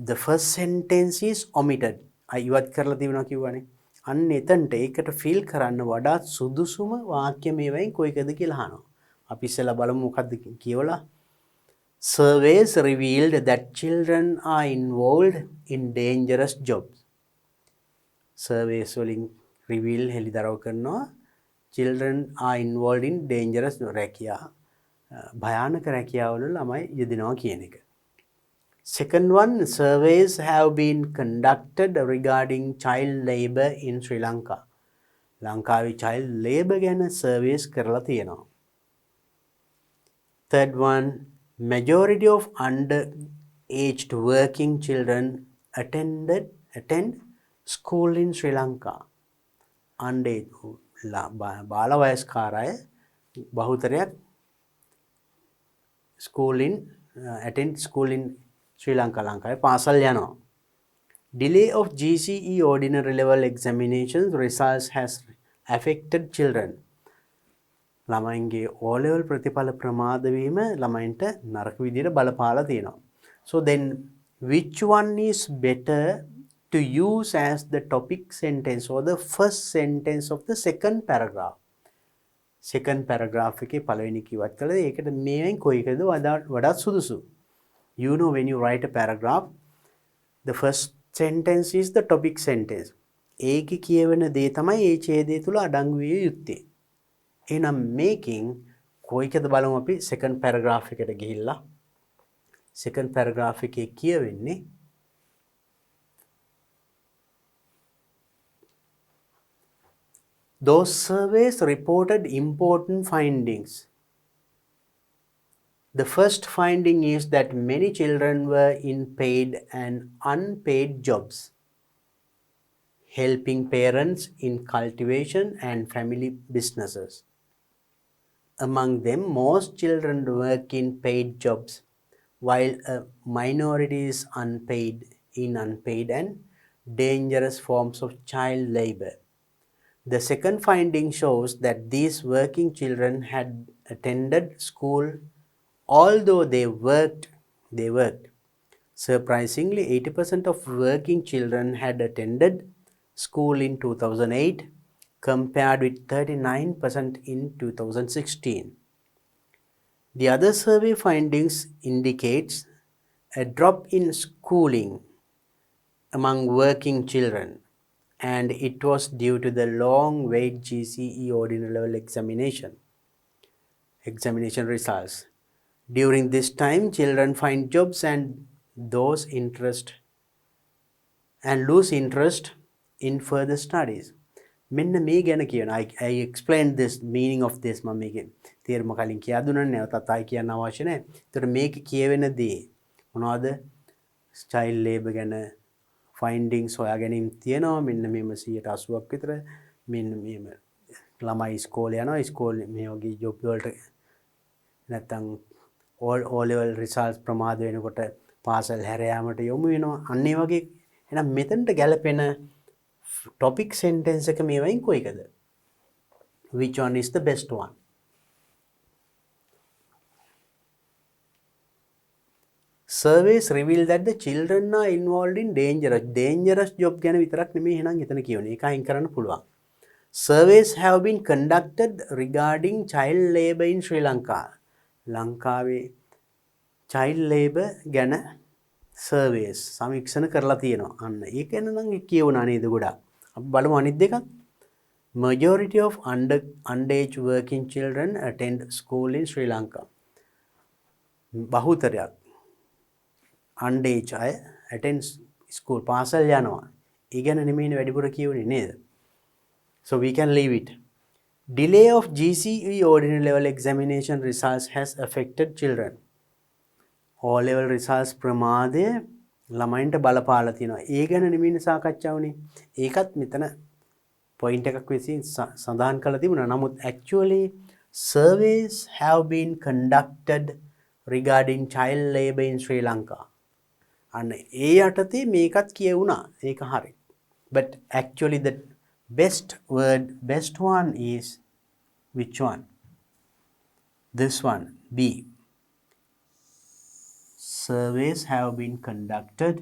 the first sentence is omitted. ඉවත් කරලා තිබුණා කිව්වනේ. අන්න එතනට ඒකට ෆීල් කරන්න වඩාත් සුදුසුම වාක්‍ය මේවයින් කොයිකද කියලා අහනවා. අපි ඉස්සෙල්ලා බලමු මොකද්ද කියවලා. Surveys revealed that children are involved in dangerous jobs. Surveys වලින් reveal හෙළිදරව් කරනවා children are involved in dangerous රැකියා භයානක රැකියාවල ළමයි යෙදෙනවා කියන එක. Second one, surveys have been conducted regarding child labor in Sri Lanka. ලංකාවේ child labor ගැන surveys කරලා තියෙනවා. Third one, majority of underaged working children attend school in Sri Lanka. underage බාල වයස්කාර අය බහුතරයක් school in attend school in Sri Lanka ලංකාවේ පාසල් යනවා. Delay of GCE ordinary level examinations results has affected children. ළමයින්ගේ O level ප්‍රතිඵල ප්‍රමාද වීම ළමයින්ට නරක විදිහට බලපාලා තියෙනවා. So then which one is better to use as the topic sentence or the first sentence of the second paragraph? Second paragraph එකේ පළවෙනි කිව්වත් කළා ඒකට මේවෙන් කොයි එකද වඩාත් සුදුසු? You know, when you write a paragraph, the first sentence is the topic sentence. ඒකේ කියවෙන දේ තමයි ඒ ඡේදය තුල අඩංගු විය යුත්තේ. එහෙනම් මේකින් කොයි එකද බලමු අපි second paragraph එකට ගිහිල්ලා. second paragraph එකේ කියවෙන්නේ those surveys reported important findings. The first finding is that many children were in paid and unpaid jobs, helping parents in cultivation and family businesses. Among them, most children work in paid jobs, while a minority is unpaid and dangerous forms of child labor. The second finding shows that these working children had attended school although they worked. Surprisingly, 80% of working children had attended school in 2008 compared with 39% in 2016. The other survey findings indicates a drop in schooling among working children, and it was due to the long wait GCE ordinary level examination results. During this time, children find jobs and lose interest in further studies. මෙන්න මේ ගැන කියන I explained this meaning of this මම මේකේ තේරුම කලින් කියා දුන්නා නැවතත් ආයි කියන්න අවශ්‍ය නැහැ. ඒතර මේකේ කියවෙන දේ මොනවද? child labor ගැන findings හොයා ගැනීම තියෙනවා. මෙන්න මේම 80ක් විතර මෙන්න මේම ළමයි ඉස්කෝලේ යනවා. ඉස්කෝලේ මේ වගේ ජොබ් වලට නැත්තම් O level results ප්‍රමාද වෙනකොට පාසල් හැර යාමට යොමු වෙනවා. අන්න ඒ වගේ එහෙනම් මෙතනට ගැලපෙන topic sentence එක මේවයින් කොයි එකද? Which one is the best one? Surveys reveal that the children are involved in dangerous job ගැන විතරක් නෙමෙයි එහෙනම් එතන කියවනේ. ඒක අයින් කරන්න පුළුවන්. Surveys have been conducted regarding child labor in Sri Lanka. ලංකාවේ child labor ගැන surveys සමීක්ෂණ කරලා තියෙනවා. අන්න ඒක එනනම් කියවුණා නේද ගොඩාක්. අපි බලමු අනිත් දෙකත්. Majority of underage working children attend school in Sri Lanka. බහුතරයක් underage අය attend school පාසල් යනවා. ඒ ගැන නෙමෙයිනේ වැඩිපුර කියවුනේ නේද? So we can leave it. Delay of GCE ordinary level examination results has affected children. O level results ප්‍රමාදය ළමයින්ට බලපාලා තියෙනවා. ඒ ගැන නෙමෙයිනේ සාකච්ඡා වුනේ. ඒකත් මෙතන point එකක් විසින් සඳහන් කරලා තිබුණා. නමුත් actually surveys have been conducted regarding child labor in Sri Lanka. අන්න ඒ යටතේ මේකත් කියවුණා. ඒක හරි. But actually the best one is which one? This one, B. Surveys have been conducted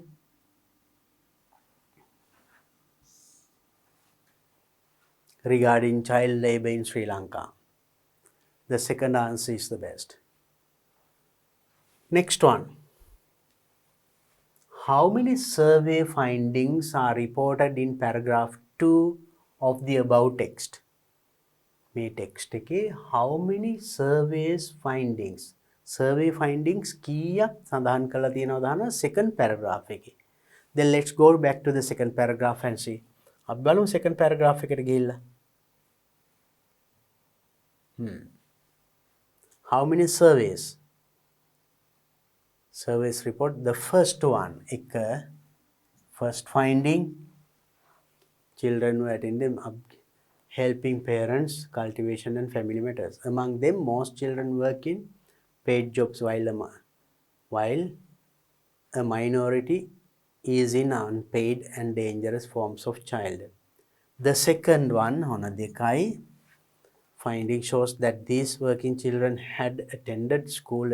regarding child labor in Sri Lanka. The second answer is the best. Next one. How many survey findings are reported in paragraph 2 of the above text? මේ text එකේ how many survey findings කීයක් සඳහන් කරලා තියෙනවද දානවා second paragraph එකේ. Then let's go back to the second paragraph and see. අපි බලමු second paragraph එකට ගිහිල්ලා. How many surveys report? The first one, first finding, children who attended helping parents, cultivation and family matters. Among them, most children work in paid jobs while a minority is in unpaid and dangerous forms of child. The second one, on දෙකයි, finding shows that these working children had attended school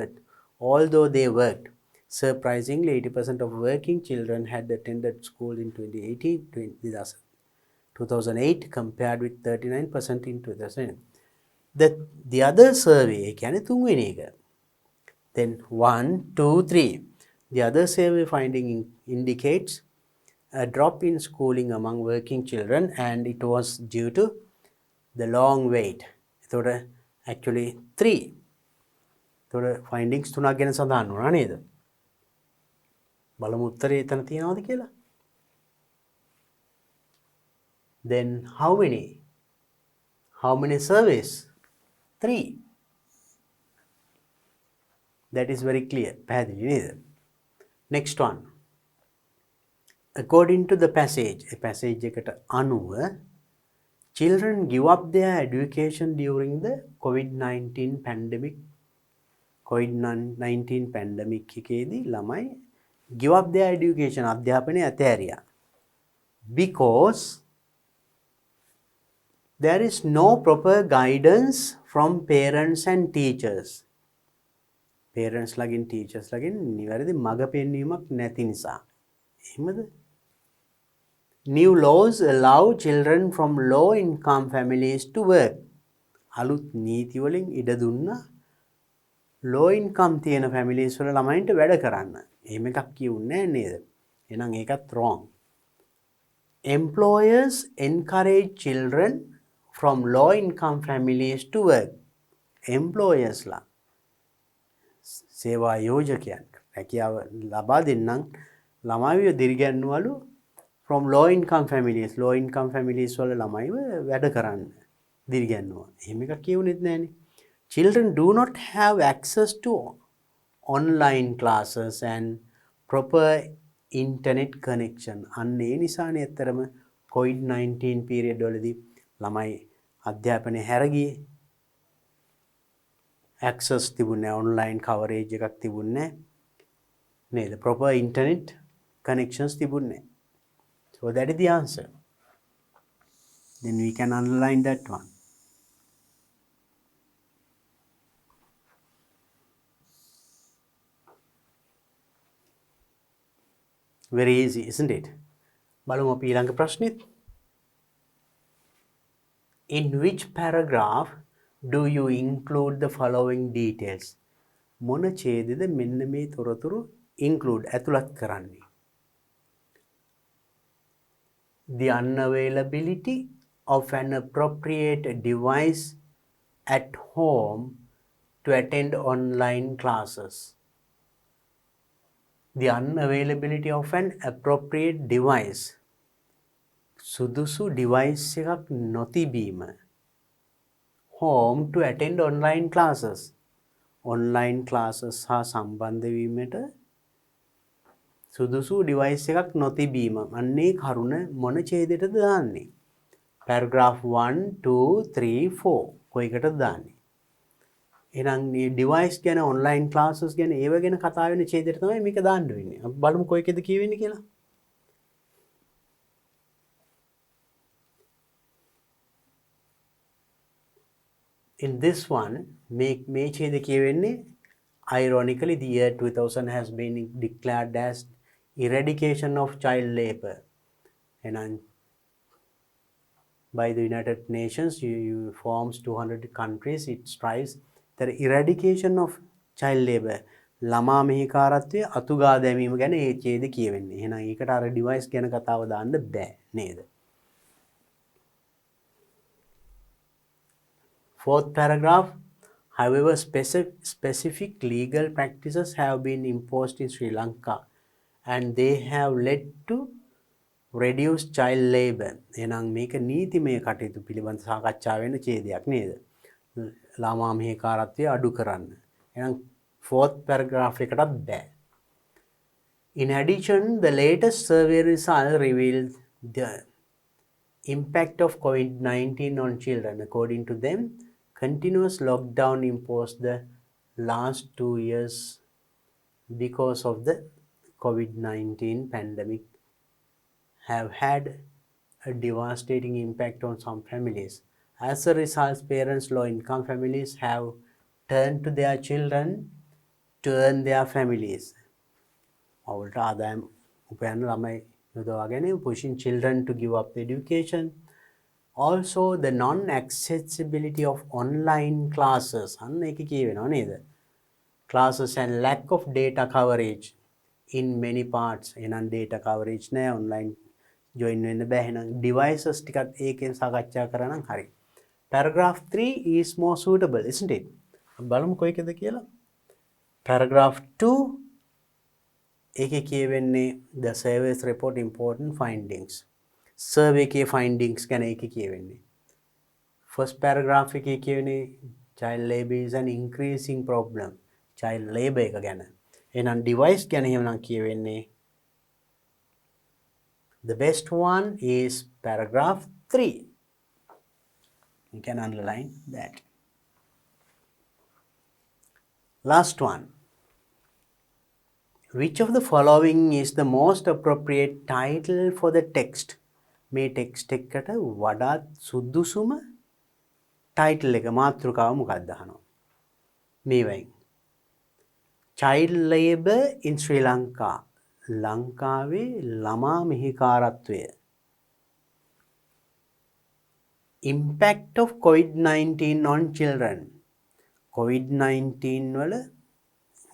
although they worked. Surprisingly, 80% of working children had attended school in 2008 compared with 39% in 2000. The other survey, කියන්නේ තුන්වෙනි එක. Then 1, 2, 3. The other survey finding indicates a drop in schooling among working children, and it was due to the long wait. So actually 3. So findings තුනක් ගැන සඳහන් වුණා නේද? බලමු උත්තරේ එතන තියෙනවද කියලා. Then how many? How many surveys? 3. That is very clear. පැහැදිලි නේද? Next one. According to the passage, a passage එකට අනුව, children give up their education during the COVID-19 pandemic. COVID-19 pandemic එකේදී ළමයි give up their education, අධ්‍යාපනය අතෑරියා. Because there is no proper guidance from parents and teachers. Parents ලගින් teachers ලගින් නිවැරදි මඟ පෙන්වීමක් නැති නිසා. එහෙමද? New laws allow children from low income families to work. අලුත් නීති වලින් ඉඩ දුන්නා low income තියෙන families වල ළමයින්ට වැඩ කරන්න. එහෙම එකක් කියුන්නේ නේද? එහෙනම් ඒකත් wrong. Employers encourage children from low income families to work. Employers ලා සේවා යෝජකයන් රැකියාව ලබා දෙන්නම් ළමයිව දිරිගැන්වලු from low income families. Low income families වල ළමයිව වැඩ කරන්න දිරිගැන්වුවා. එහෙම එකක් කියුනෙත් නෑනේ. Children do not have access to online classes and proper internet connection. අන්න ඒ නිසානේ ඇත්තරම COVID-19 period වලදී ළමයි අධ්‍යාපනය හැරගියේ. access තිබුණේ online coverage එකක් තිබුණේ නේද? proper internet connections තිබුණේ. So that is the answer. Then we can underline that one. Very easy, isn't it? බලමු අපි ඊළඟ ප්‍රශ්නෙත්. In which paragraph do you include the following details? මොන ඡේදෙද මෙන්න මේ තොරතුරු include ඇතුළත් කරන්නේ? The unavailability of an appropriate device at home to attend online classes. The unavailability of an appropriate device. සුදුසු device එකක් නොතිබීම. Home to attend online classes. Online classes හා සම්බන්ධ වීමට සුදුසු device එකක් නොතිබීම. අන්නේ කරුණ මොන ඡේදයටද දාන්නේ? Paragraph 1, 2, 3, 4. කොයිකටද දාන්නේ? එහෙනම් මේ device ගැන online classes ගැන ඒව ගැන කතා වෙන ඡේදයට තමයි මේක දාන්න වෙන්නේ. අපි බලමු කොයිකද කියවෙන්නේ කියලා. In this one, මේ ඡේද කියවෙන්නේ ironically the year 2000 has been declared as eradication of child labor. And by the United Nations, you forms 200 countries, it strives the eradication of child labor. ළමා මෙහෙකාරත්වයේ අතුගා දැමීම ගැන ඒ ඡේද කියවෙන්නේ. එහෙනම් ඒකට අර device ගැන කතාව දාන්න බෑ නේද? Fourth paragraph, however, specific legal practices have been imposed in Sri Lanka and they have led to reduced child labor. එහෙනම් මේක නීතිමය කටයුතු පිළිබඳ සාකච්ඡා වෙන ඡේදයක් නේද? ළමා මෙහෙකාරත්වය අඩු කරන්න. එහෙනම් fourth paragraph එකටත් බෑ. In addition, the latest survey result revealed Impact of COVID-19 on children. According to them, continuous lockdown imposed the last 2 years because of the COVID-19 pandemic have had a devastating impact on some families. As a result, parents low-income families have turned to their children to earn their families. අවුලට ආදායම් උපයන්න ළමයි යොදවාගෙන pushing children to give up education. Also the non-accessibility of online classes අන්න ඒක කියවෙනවා නේද? Classes and lack of data coverage in many parts. එනම් data coverage නෑ online join වෙන්න බෑ. එහෙනම් devices ටිකත් ඒකෙන් සාකච්ඡා කරා නම් හරි. Paragraph 3 is more suitable, isn't it? බලමු කොයිකද කියලා. Paragraph 2 ඒකේ කියවෙන්නේ the survey's report important findings. Survey එකේ findings ගැන ඒකේ කියවෙන්නේ. First paragraph එකේ කියවෙන්නේ child labor is an increasing problem. Child labor එක ගැන. එහෙනම් device ගැන එහෙනම් කියවෙන්නේ the best one is paragraph 3. You can underline that. Last one. Which of the following is the most appropriate title for the text? මේ text එකට වඩාත් සුදුසුම title එක මාතෘකාව මොකක්ද අහනවා. මේවයින්. Child labor in Sri Lanka. ලංකාවේ ළමා මෙහෙකාරත්වය. Impact of COVID-19 on children. COVID-19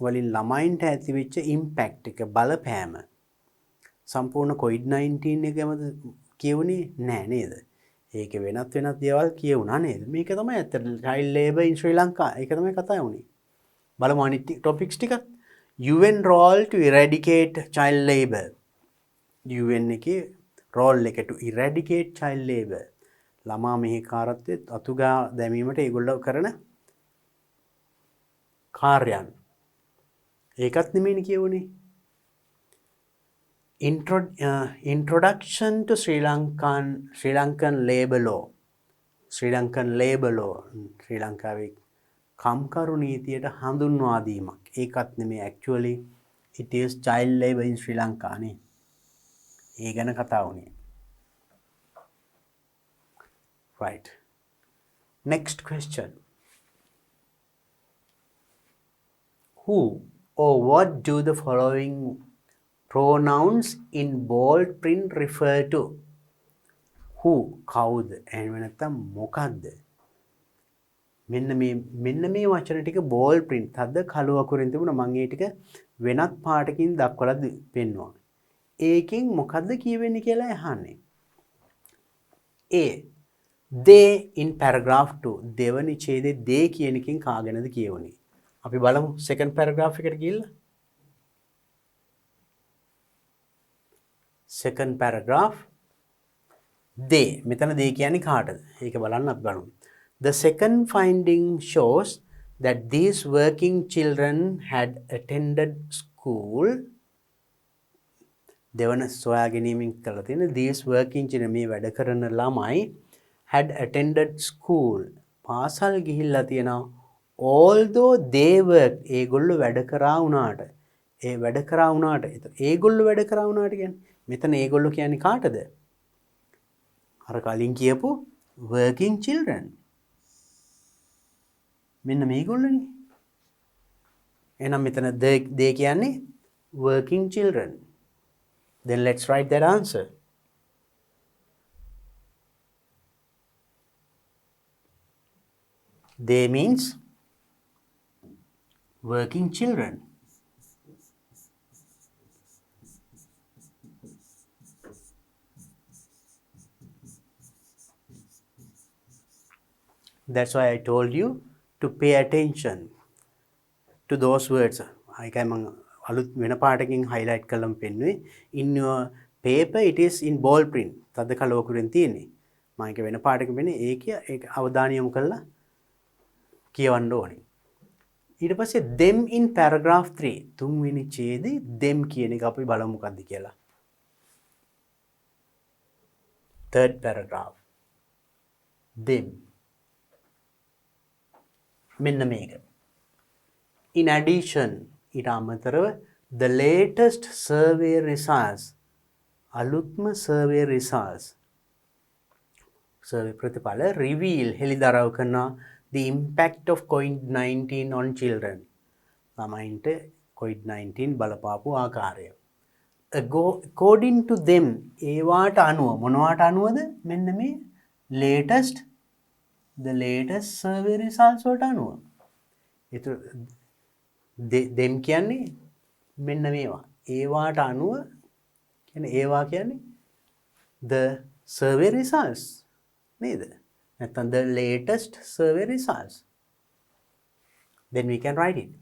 වලින් ළමයින්ට ඇතිවෙච්ච ඉම්පැක්ට් එක බලපෑම සම්පූර්ණ COVID-19 එකම කියවුනේ නෑ නේද? ඒකේ වෙනත් දේවල් කියවුණා නේද? මේක තමයි ඇත්තට child labor in Sri Lanka. ඒක තමයි කතා වුනේ. බලමු අනිත් ටොපික්ස් ටික. UN role to eradicate child labor. UN එකේ role එක to eradicate child labor. ළමා මෙහෙකාරත්වය අතුගා දැමීමට ඒගොල්ලෝ කරන කාර්යයන්. ඒකත් නෙමෙයිනේ කියවුනේ. Introduction to Sri Lankan labor law. Sri Lankan labor law. ශ්‍රී ලංකාවේ කම්කරු නීතියට හඳුන්වා දීමක්. ඒකත් නෙමෙයි actually it is child labor in Sri Lanka නේ. ඒ ගැන කතා වුණේ. Right. Next question. Who or what do the following pronouns in bold print refer to? Who කවුද? එහෙම නැත්නම් මොකක්ද? මෙන්න මේ වචන ටික bold print තද කළු අකුරින් තිබුණා. මම ඒ ටික වෙනත් පාටකින් දක්වලා පෙන්නුවා. ඒකෙන් මොකද්ද කියවෙන්නේ කියලා අහන්නේ. A. They in paragraph 2. දෙවනි ඡේදයේ they කියන එකෙන් කාගෙනද කියවුනේ? අපි බලමු second paragraph එකට ගිහිල්ලා. Second paragraph they මෙතන they කියන්නේ කාටද? ඒක බලන්න අපි බලමු. The second finding shows that these working children had attended school. දෙවන සොයා ගැනීමෙන් කළා තියෙන these working children මේ වැඩ කරන ළමයි had attended school. පාසල් ගිහිල්ලා තියෙනවා. Although they worked ඒගොල්ලෝ වැඩ කරා වුණාට ඒගොල්ලෝ වැඩ කරා වුණාට කියන්නේ මෙතන ඒගොල්ලෝ කියන්නේ කාටද? අර කලින් කියපු working children. මෙන්න මේගොල්ලෝනේ. එහෙනම් මෙතන they කියන්නේ working children. Then let's write that answer. They means working children. That's why I told you to pay attention to those words. ඒකයි මම අලුත් වෙන පාටකින් highlight කළම පෙන්නුවේ. In your paper it is in bold print. තද කළු අකුරෙන් තියෙන්නේ. මම ඒක වෙන පාටකින් පෙන්නේ. ඒක අවධානය යොමු කරලා කියවන්න ඕනේ. ඊට පස්සේ them in paragraph 3 තුන්වෙනි ඡේදේ them කියන එක අපි බලමු මොකක්ද කියලා. third paragraph. Them. මෙන්න මේක. In addition, ඊට අමතරව the latest survey results, අලුත්ම survey results, survey ප්‍රතිඵල reveal හෙළිදරව් කරනවා the impact of COVID-19 on children. ළමයින්ට COVID-19 බලපාපු ආකාරය. According to them, ඒවාට අනුව මොනවාට අනුවද? මෙන්න මේ the latest survey results වලට අනුව. them කියන්නේ මෙන්න මේවා. ඒවාට අනුව කියන්නේ ඒවා කියන්නේ the survey results නේද? නැත්නම් the latest survey results. Then we can write it.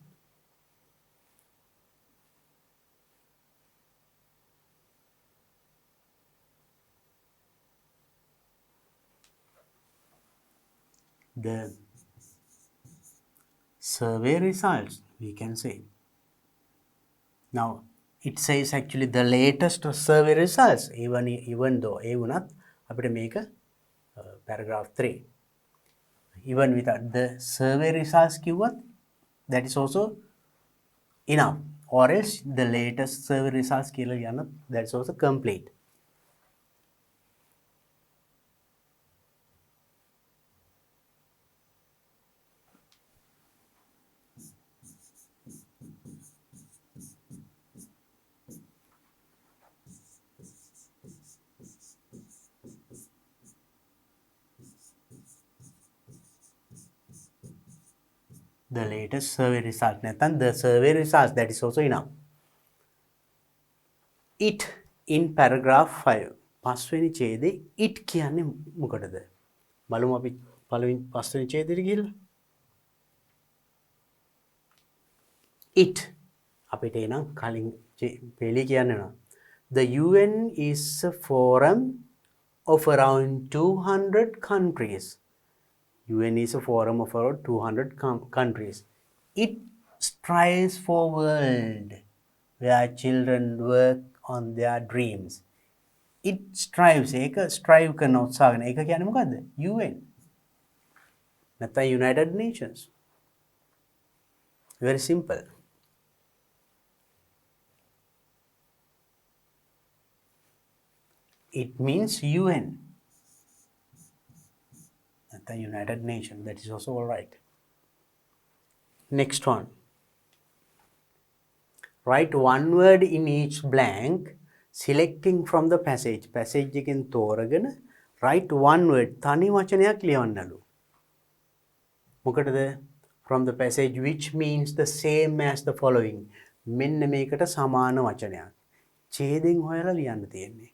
The survey results, we can say. Now, it says actually the latest survey results, even though ඒ වුණත් අපිට මේක paragraph 3. Even without the survey results කිව්වත් that is also enough. Or else the latest survey results කියලා කියන්න that is also complete. The latest survey result නැත්නම් the survey results, that is also enough. It in paragraph 5 පස්වෙනි ඡේදේ it කියන්නේ මොකටද? බලමු අපි පළවෙනි පස්වෙනි ඡේදෙට ගිහලා. It අපිට එනම් කලින් පෙළි කියන්නවා. The UN is a forum of around 200 countries. UN is a forum of around 200 countries. It strives for a world where children work on their dreams. It strives. ඒක strive කරන උත්සාහ කරන. ඒක කියන්නේ මොකද්ද? UN. නැත්නම් United Nations. Very simple. It means UN. The United Nations, that is also all right. Next one. Write one word in each blank, selecting from the passage. Passage එකෙන් තෝරගෙන write one word. තනි වචනයක් ලියවන්නලු. මොකටද? From the passage which means the same as the following. මෙන්න මේකට සමාන වචනයක්. ඡේදෙන් හොයලා ලියන්න තියෙන්නේ.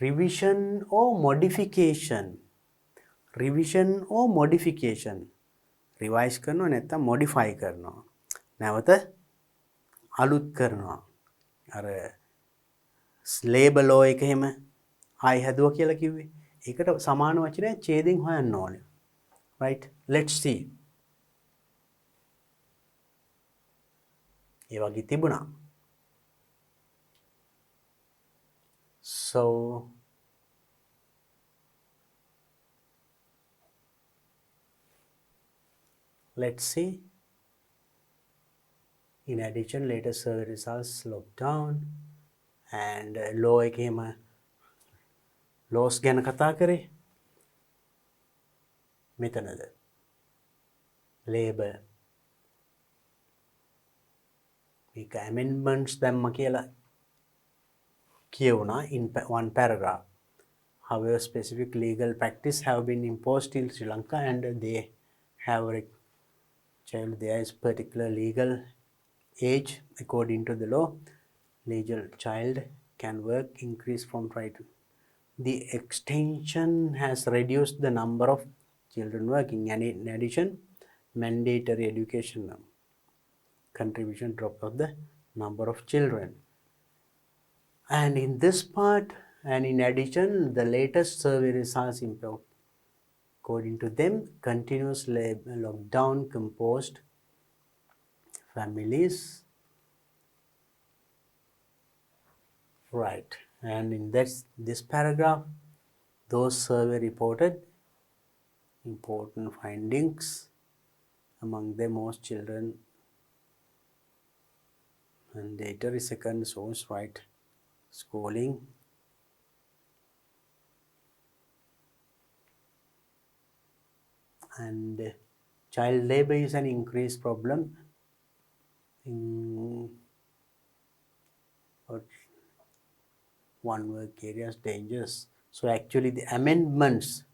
Revision or modification. Revision or modification. Revise කරනවා නැත්නම් modify කරනවා. නැවත අලුත් කරනවා. අර label law එක එහෙම ආයි හදුවා කියලා කිව්වේ. ඒකට සමාන වචනයක් ඡේදෙන් හොයන්න ඕනේ. Right? Let's see. ඒ වගේ තිබුණා. So let's see. In addition, latest survey results locked down and law එකේම laws ගැන කතා කරේ. මෙතනද labor මේක amendments දැම්ම කියලා කියවුණා in one paragraph. However, specific legal practice have been imposed in Sri Lanka and they have a child, there is particular legal age according to the law. Legal child can work increase from right. The extension has reduced the number of children working, and in addition, mandatory education contribution drop of the number of children. And in this part, and in addition, the latest survey results improved. According to them, continuous lockdown composed families. Right. And in this paragraph, Those survey reported important findings. Among them, most children mandatory second source right schooling, and child labor is an increased problem in one work areas dangers. So actually the amendments,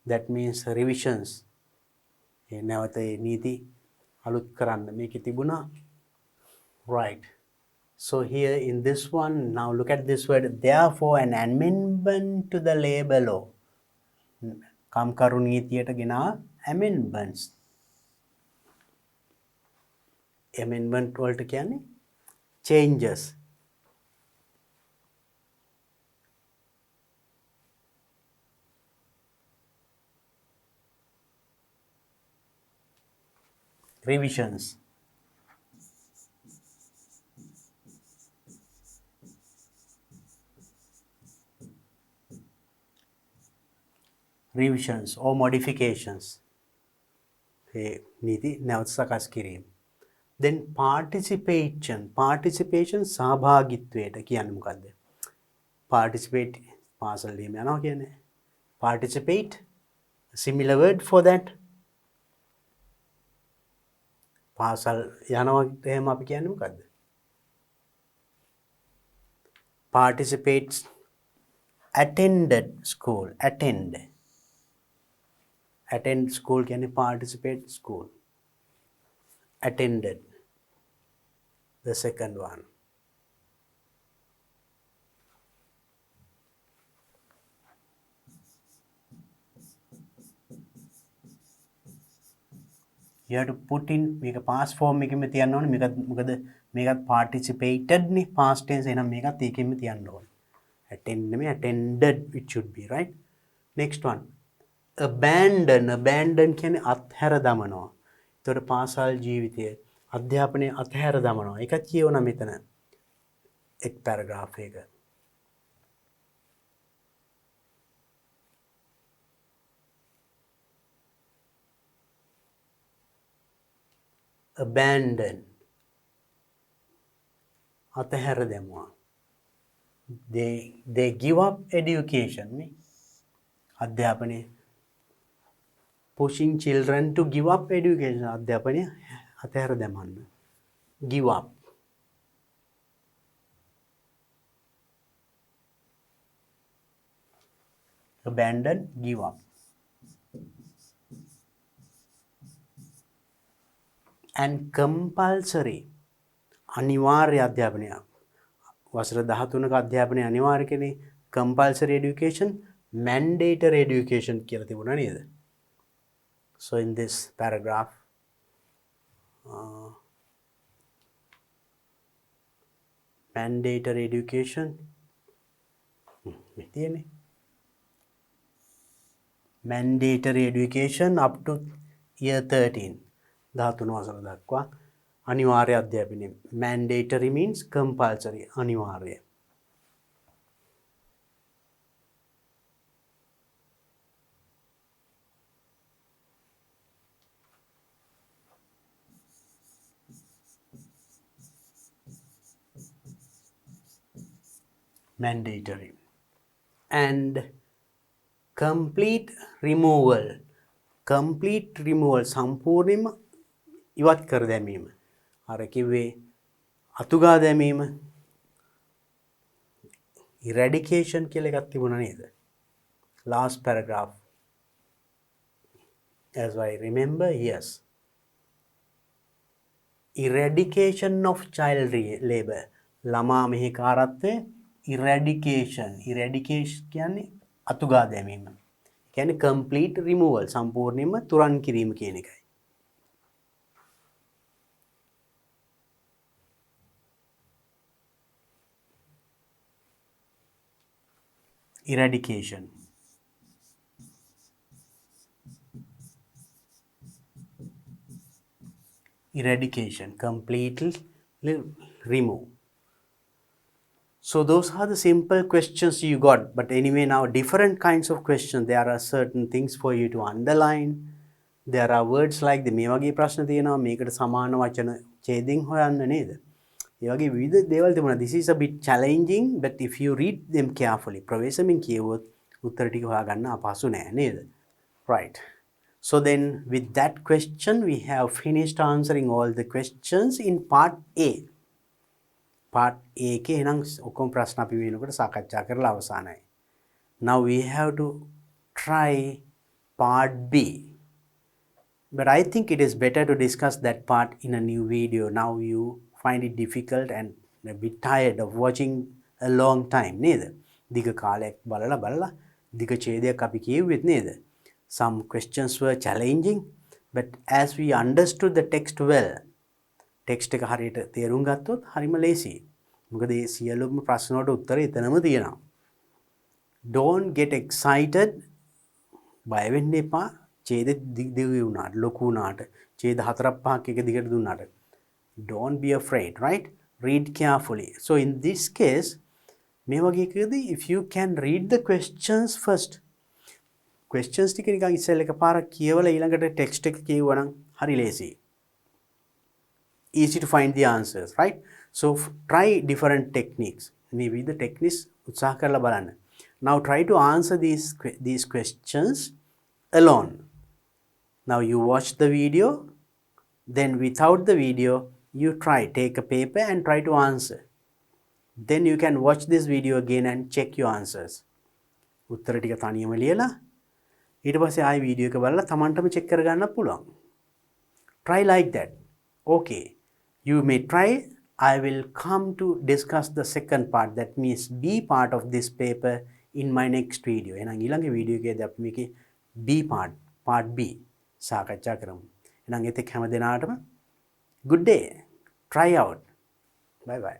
that means revisions, නැවත ඒ නීති අලුත් කරන්න මේකේ තිබුණා. Right. So here in this one, now look at this word, therefore an amendment to the labor law. කම්කරු නීතියට ගෙනා amendments. Amendment වලට කියන්නේ changes. Revisions. Revisions or modifications. ඒ නීති නැවත සකස් කිරීම. Then participation. Participation සහභාගිත්වයට කියන්නේ මොකද්ද? Participate පාසල් දීම යනවා කියන්නේ. Participate, similar word for that. පාසල් යනවා එහෙම අපි කියන්නේ මොකද්ද? Participates, attended school, attend. Attend school කියන්නේ participate school. Attended. The second one. You have to put in මේක past form එකෙම තියන්න ඕනේ. මේකත් මොකද මේකත් participated නේ past tense එහෙනම් මේකත් ඒකෙම තියන්න ඕනේ. Attend නෙමෙයි attended it should be, right? Next one. Abandon. Abandon කියන්නේ අත්හැර දමනවා. ඒතකොට පාසල් ජීවිතය අධ්‍යාපනය අත්හැර දමනවා. ඒකත් කියවන මෙතන එක් පැරග්‍රාෆ් එක. Abandon. අතහැර දැමුවා. They give up education. නේ අධ්‍යාපනය pushing children to give up education. අධ්‍යාපනය අතහැර දැමන්න. Give up. Abandon, give up. And compulsory. අනිවාර්ය අධ්‍යාපනය. වසර 13ක අධ්‍යාපනය අනිවාර්ය කෙනේ. Compulsory education, mandatory education කියලා තිබුණා නේද? So in this paragraph, mandatory education, mandatory education up to year 13. 13 වසර දක්වා අනිවාර්ය අධ්‍යාපනය. Mandatory means compulsory, අනිවාර්ය. Mandatory. And complete removal. Complete removal. සම්පූර්ණයෙන්ම ඉවත් කර දැමීම. අර කිව්වේ අතුගා දැමීම. Eradication කියලා එකක් තිබුණා නේද? Last paragraph. As I remember, yes. Eradication of child labor. ළමා මෙහෙකාරත්වය eradication. Eradication කියන්නේ අතුගා දැමීම. කියන්නේ complete removal. සම්පූර්ණයෙන්ම තුරන් කිරීම කියන එකයි. Eradication. Eradication. Completely remove. So those are the simple questions you got. But anyway, now different kinds of questions. There are certain things for you to underline. There are words like the මේ වගේ ප්‍රශ්න තියෙනවා මේකට සමාන වචන ඡේදයෙන් හොයන්න නේද? ඒ වගේ විවිධ දේවල් තිබුණා. This is a bit challenging, but if you read them carefully, ප්‍රවේශමෙන් කියවුවොත් උත්තර ටික හොයාගන්න අපහසු නෑ නේද? Right. So then with that question we have finished answering all the questions in part A. Part A එකේ එහෙනම් ඔක්කොම ප්‍රශ්න අපි වෙනකොට සාකච්ඡා කරලා අවසానයි. Now we have to try part B. But I think it is better to discuss that part in a new video. Now you find it difficult and a bit tired of watching a long time නේද? දිග කාලයක් බලලා දිග ඡේදයක් අපි කියෙව්වෙත් නේද? Some questions were challenging, but as we understood the text well, text එක හරියට තේරුම් ගත්තොත් හරිම ලේසියි. මොකද මේ සියලුම ප්‍රශ්න වලට උත්තරය එතනම තියෙනවා. Don't get excited. බය වෙන්න එපා. ඡේද දිග වුණාට ලොකු වුණාට ඡේද 4ක් 5ක් එක දිගට දුන්නාට. Don't be afraid, right? Read carefully. So in this case, මේ වගේ එකකදී if you can read the questions first. Questions ටික නිකන් ඉස්සෙල්ලා එකපාරක් කියවලා ඊළඟට text එක කියවනම් හරි ලේසියි. Easy to find the answers, right? So try different techniques. Maybe the techniques උත්සාහ කරලා බලන්න. Now try to answer these questions alone. Now you watch the video, then without the video you take a paper and try to answer. Then you can watch this video again and check your answers. උත්තර ටික තනියම ලියලා ඊට පස්සේ ආයි video එක බලලා Tamanටම check කරගන්න පුළුවන්. Try like that. Okay. You may try. I will come to discuss the second part, that means B part of this paper in my next video. එහෙනම් ඊළඟ වීඩියෝ එකේදී අපි මේකේ B part B සාකච්ඡා කරමු. එහෙනම් එතෙක් හැම දිනාටම good day. Try out. Bye bye.